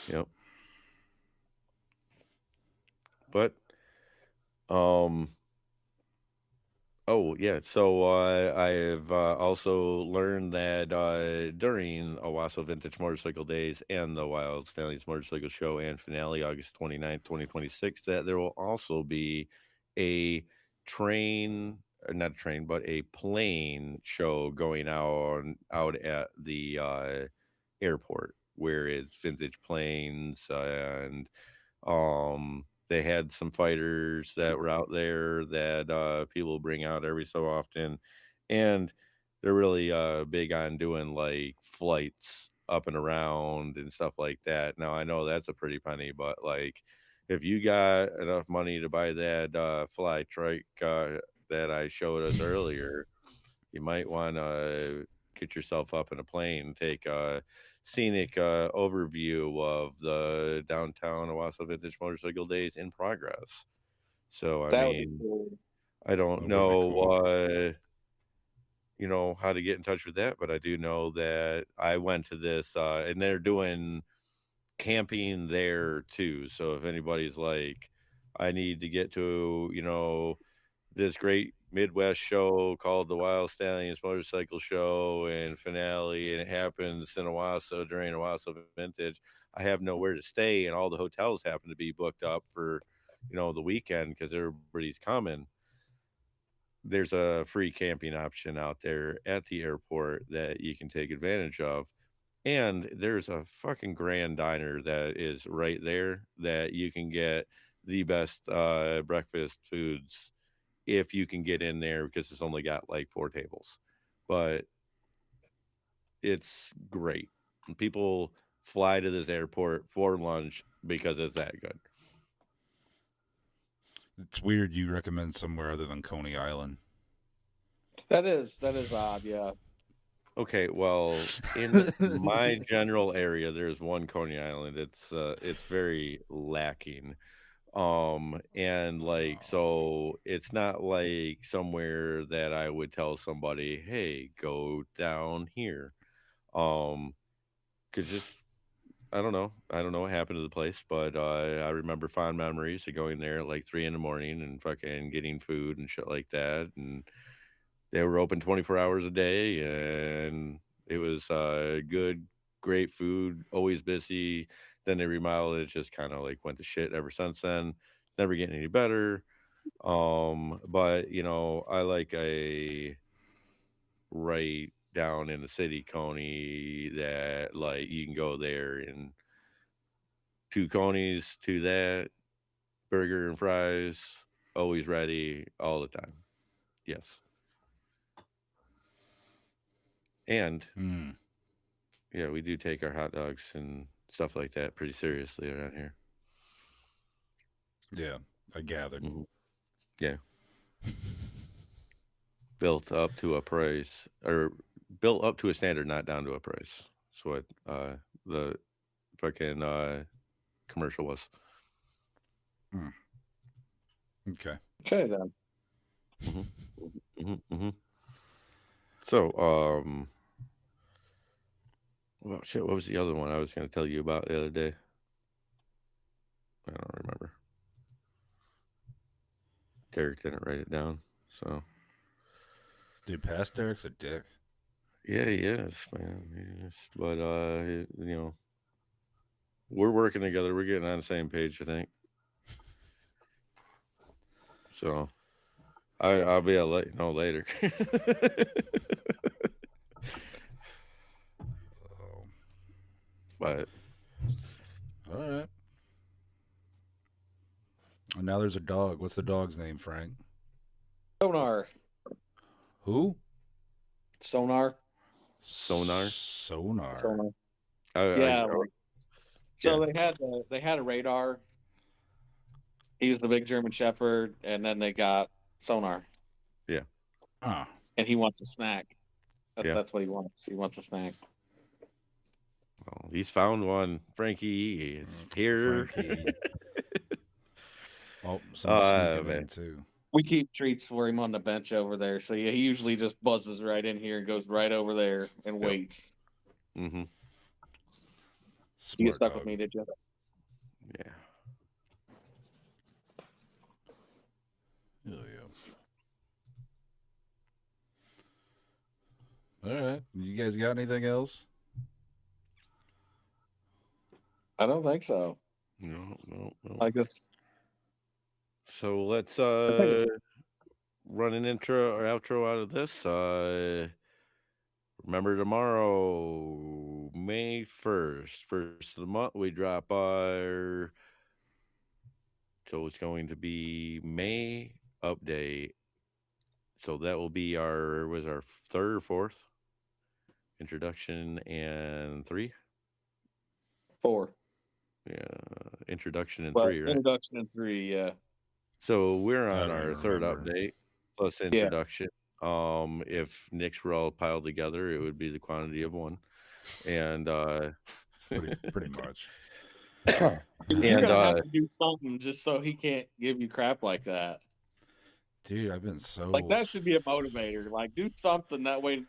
Yep. But um, oh yeah. So I've also learned that during Owasso Vintage Motorcycle Days and the Wild Stallions Motorcycle Show and finale, August 29th, 2026, that there will also be a train, not a train, but a plane show going out at the airport where it's vintage planes and they had some fighters that were out there that people bring out every so often, and they're really big on doing like flights up and around and stuff like that. Now I know that's a pretty penny, but like if you got enough money to buy that fly trike that I showed us earlier, you might want to get yourself up in a plane, take a scenic overview of the downtown Owasso Vintage Motorcycle Days in progress. So, I That would be mean, cool. I don't That would be know, cool. how to get in touch with that, but I do know that I went to this, and they're doing camping there too. So if anybody's like, I need to get to, this great Midwest show called the Wyld Stallions Motorcycle Show and finale, and it happens in Owasso during Owasso Vintage. I have nowhere to stay, and all the hotels happen to be booked up for, the weekend because everybody's coming. There's a free camping option out there at the airport that you can take advantage of. And there's a fucking grand diner that is right there that you can get the best breakfast foods if you can get in there because it's only got like four tables. But it's great. And people fly to this airport for lunch because it's that good. It's weird you recommend somewhere other than Coney Island. That is odd. Yeah. Okay, well, in my general area, there's one Coney Island. It's very lacking. And like so it's not like somewhere that I would tell somebody, "Hey, go down here." Cuz just I don't know. I don't know what happened to the place, but I remember fond memories of going there at like 3 in the morning and fucking getting food and shit like that, and they were open 24 hours a day, and it was good, great food, always busy. Then they remodeled it, just kind of like went to shit ever since then. It's never getting any better. But I like a right down in the city Coney that like you can go there and two Conies to that, burger and fries, always ready all the time. Yes. And Hmm. yeah, we do take our hot dogs and stuff like that pretty seriously around here. Yeah, I gathered. Hmm. Yeah, built up to a price or built up to a standard, not down to a price. That's what the fucking commercial was. Hmm. Okay. Okay then. Hmm. Hmm. So, well, shit, what was the other one I was going to tell you about the other day? I don't remember. Derek didn't write it down, so Dude, past Derek's a dick. yeah, he is, man. He is. But we're working together. We're getting on the same page, I think. So I'll be able to let you know later. Oh, But all right. And now there's a dog. What's the dog's name, Frank? Sonar. Who? Sonar. sonar. Sonar. Sonar. I Yeah. yeah, So they had a radar. He was the big German Shepherd, and then they got Sonar, yeah, Ah, and he wants a snack. yeah. That's what he wants. He wants a snack. Well, he's found one. Frankie is here. Frankie. Oh, someone's sneaking Man. in too. We keep treats for him on the bench over there, so yeah, he usually just buzzes right in here and goes right over there and Yep. waits. Mm-hmm. You get Smart stuck with dog. me, did you? Yeah. Oh yeah. All right. You guys got anything else? I don't think so. No, no, no. I guess So let's I think run an intro or outro out of this. Remember tomorrow, May 1st, first of the month, we drop our, so it's going to be May update. So that will be our third or fourth introduction and three? 4. Yeah, introduction and But three, right? introduction in 3, yeah. So we're I on don't our even third remember. update plus Yeah. introduction. If Nicks were all piled together, it would be the quantity of one. And Pretty much. Dude, you're and gonna have to do something just so he can't give you crap like that. Dude, I've been Like so that should be a motivator. Like do something that way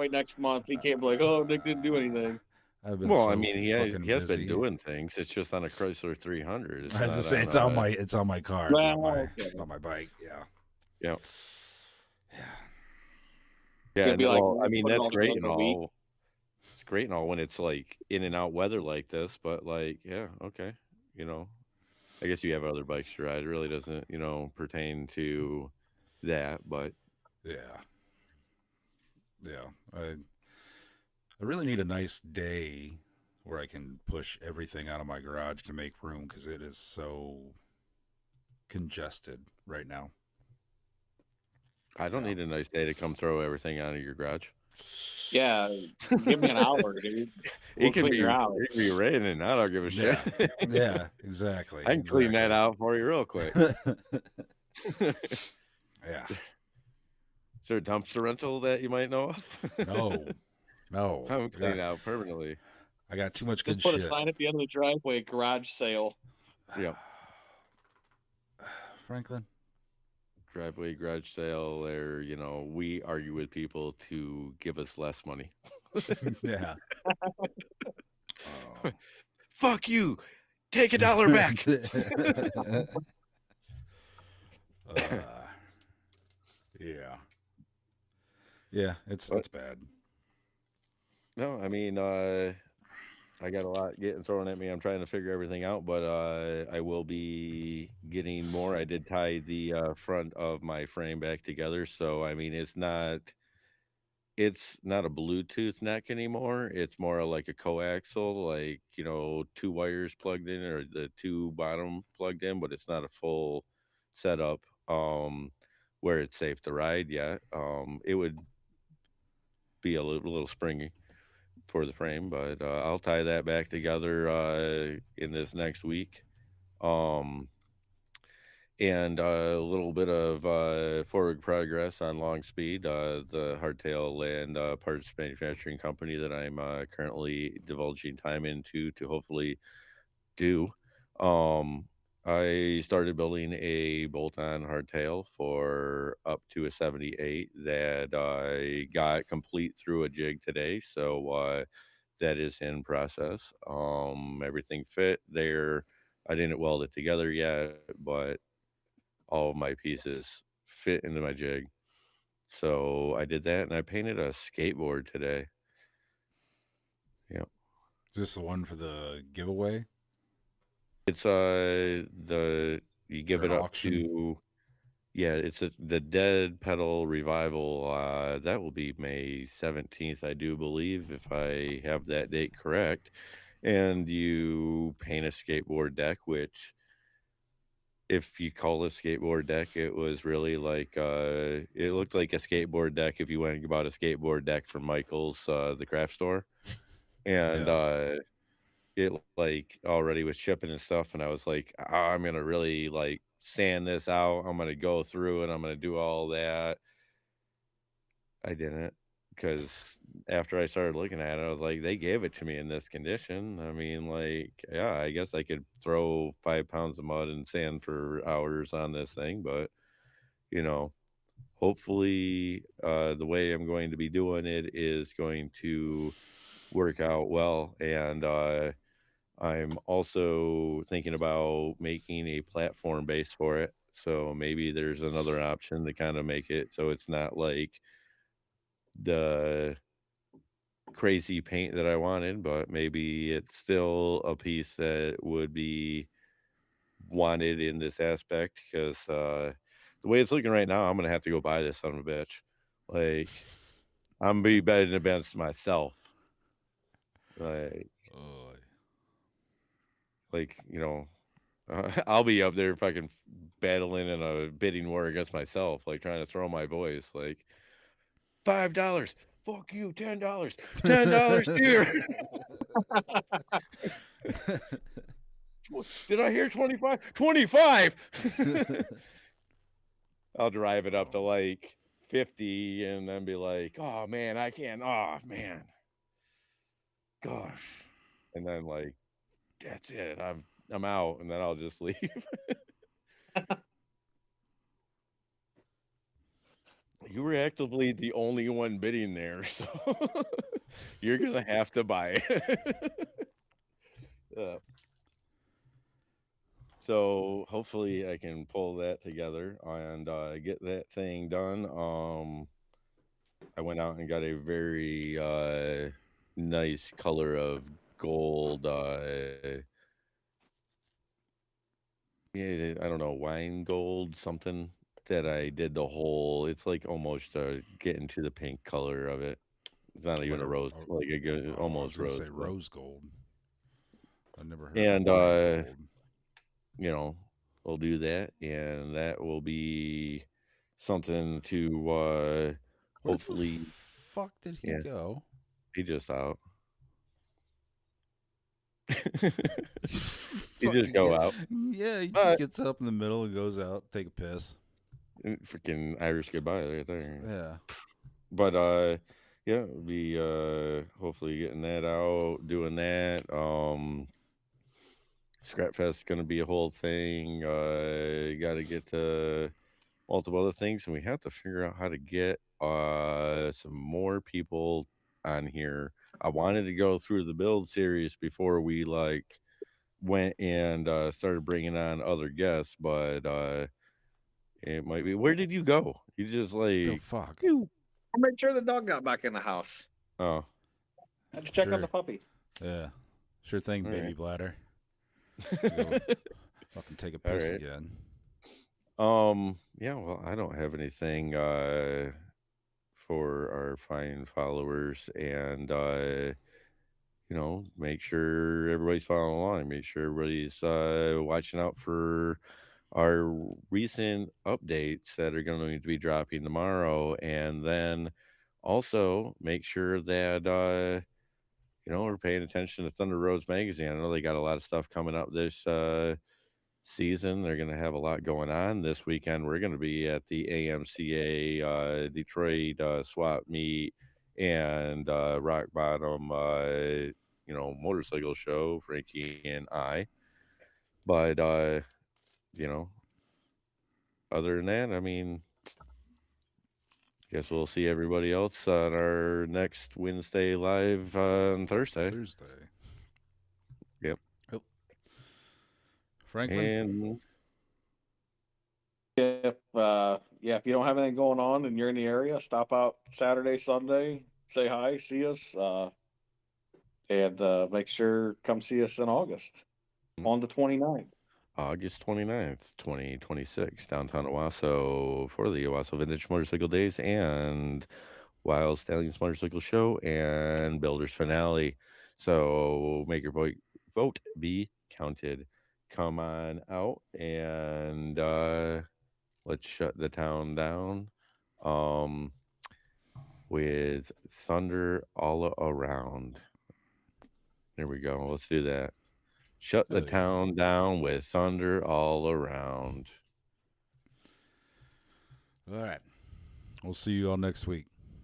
next month he can't be like, oh, Nick didn't do anything. I've been well, I so mean, fucking he has been busy. doing things. It's just on a Chrysler 300. It's I was to not say on it's on my car. It's Well, okay. not my bike. Yeah. yeah, Yeah. yeah. You'll And be like, well, I "We'll mean, put it that's all together great in and a week." all. It's great and all when it's like in and out weather like this, but like, yeah, okay, you know, I guess you have other bikes to ride. It really doesn't, pertain to that, but Yeah. Yeah. I really need a nice day where I can push everything out of my garage to make room because it is so congested right now. I don't Yeah. need a nice day to come throw everything out of your garage. Yeah, give me an hour, dude. It We'll can clean be your it house. can be raining. I don't give a shit. Yeah. Yeah. Exactly. I can clean that Exactly. out for you real quick. Yeah. Is there a dumpster rental that you might know of? No. No. I'm clean out permanently. I got too much Just good put a shit. sign at the end of the driveway, garage sale. Yep. Franklin. Driveway garage sale, or we argue with people to give us less money. Yeah. Oh. Fuck you! Take $1 back. Yeah. Yeah, it's But bad. no, I mean, I got a lot getting thrown at me. I'm trying to figure everything out, but I will be getting more. I did tie the front of my frame back together, so I mean, it's not a Bluetooth neck anymore. It's more like a coaxial, like, two wires plugged in or the two bottom plugged in, but it's not a full setup where it's safe to ride yet. It would be a little springy for the frame, but I'll tie that back together in this next week. Um, and a little bit of forward progress on Long Speed, the hardtail land parts manufacturing company that I'm currently divulging time into to hopefully do. Um, I started building a bolt-on hardtail for up to a 78 that I got complete through a jig today. So that is in process. Everything fit there. I didn't weld it together yet, but all of my pieces fit into my jig. So I did that and I painted a skateboard today. Yeah. Is this the one for the giveaway? It's the you Or give an it up auction? to yeah, it's the Dead Pedal Revival. That will be May 17th, I do believe, if I have that date correct. And you paint a skateboard deck, which if you call a skateboard deck, it was really like it looked like a skateboard deck if you went and bought a skateboard deck from Michael's the craft store. And Yeah. it like already was chipping and stuff, and I was like, I'm gonna really like sand this out. I'm gonna go through and I'm gonna do all that. I didn't. because after I started looking at it, I was like, they gave it to me in this condition. I mean, like, yeah, I guess I could throw 5 pounds of mud and sand for hours on this thing, but you know, hopefully, the way I'm going to be doing it is going to work out well. And I'm also thinking about making a platform base for it. So maybe there's another option to kind of make it so it's not like the crazy paint that I wanted, but maybe it's still a piece that would be wanted in this aspect because the way it's looking right now, I'm gonna have to go buy this son of a bitch. Like I'm gonna be betting against myself. Like, Oh, like you know, I'll be up there fucking battling in a bidding war against myself, like trying to throw my voice. Like $5, fuck you, $10, $10 here. Did I hear 25? 25. I'll drive it up to like 50 and then be like, oh man, I can't. Oh man, gosh. And then like, that's it. I'm out, and then I'll just leave. You were actively the only one bidding there, so you're gonna have to buy it. uh, so hopefully I can pull that together and get that thing done. I went out and got a very nice color of gold. Yeah, I don't know, wine gold something that I did the whole. It's like almost getting to the pink color of it. It's not like even a rose, like a good, I was almost gonna say rose, but rose gold. I never heard of and wine gold. you know, we'll do that, and that will be something to Where the hopefully. fuck did he Yeah, go? he just out. He just Fucking go get, out, yeah, he just but gets up in the middle and goes out, take a piss. freaking Irish goodbye right there. Yeah. But yeah, we'll be hopefully getting that out, doing that. Scrap Fest gonna be a whole thing. You gotta get to multiple other things, and we have to figure out how to get some more people on here. I wanted to go through the build series before we like went and started bringing on other guests, but it might be. Where did you go? You just The like fuck? you. I made sure the dog got back in the house. Oh, I had to check on Sure. the puppy. Yeah. Sure thing, all baby right. bladder. Go fucking take a All piss right. again. Yeah, well, I don't have anything for our fine followers and make sure everybody's following along, make sure everybody's watching out for our recent updates that are going to be dropping tomorrow, and then also make sure that we're paying attention to Thunder Roads magazine. I know they got a lot of stuff coming up this season. They're going to have a lot going on this weekend. We're going to be at the AMCA Detroit swap meet and Rock Bottom, motorcycle show, Frankie and I. But you know, other than that, I mean, guess we'll see everybody else on our next Wednesday live on Thursday. Thursday. Yep. Oh, Franklin. And If you don't have anything going on and you're in the area, stop out Saturday, Sunday, say hi, see us, and make sure come see us in August on the 29th. August 29th, 2026, downtown Owasso for the Owasso Vintage Motorcycle Days and Wyld Stallions Motorcycle Show and Builders Finale. So make your vote be counted. Come on out and let's shut the town down with thunder all around. There we go. Let's do that. Shut the Oh yeah. town down with thunder all around. All right. We'll see you all next week.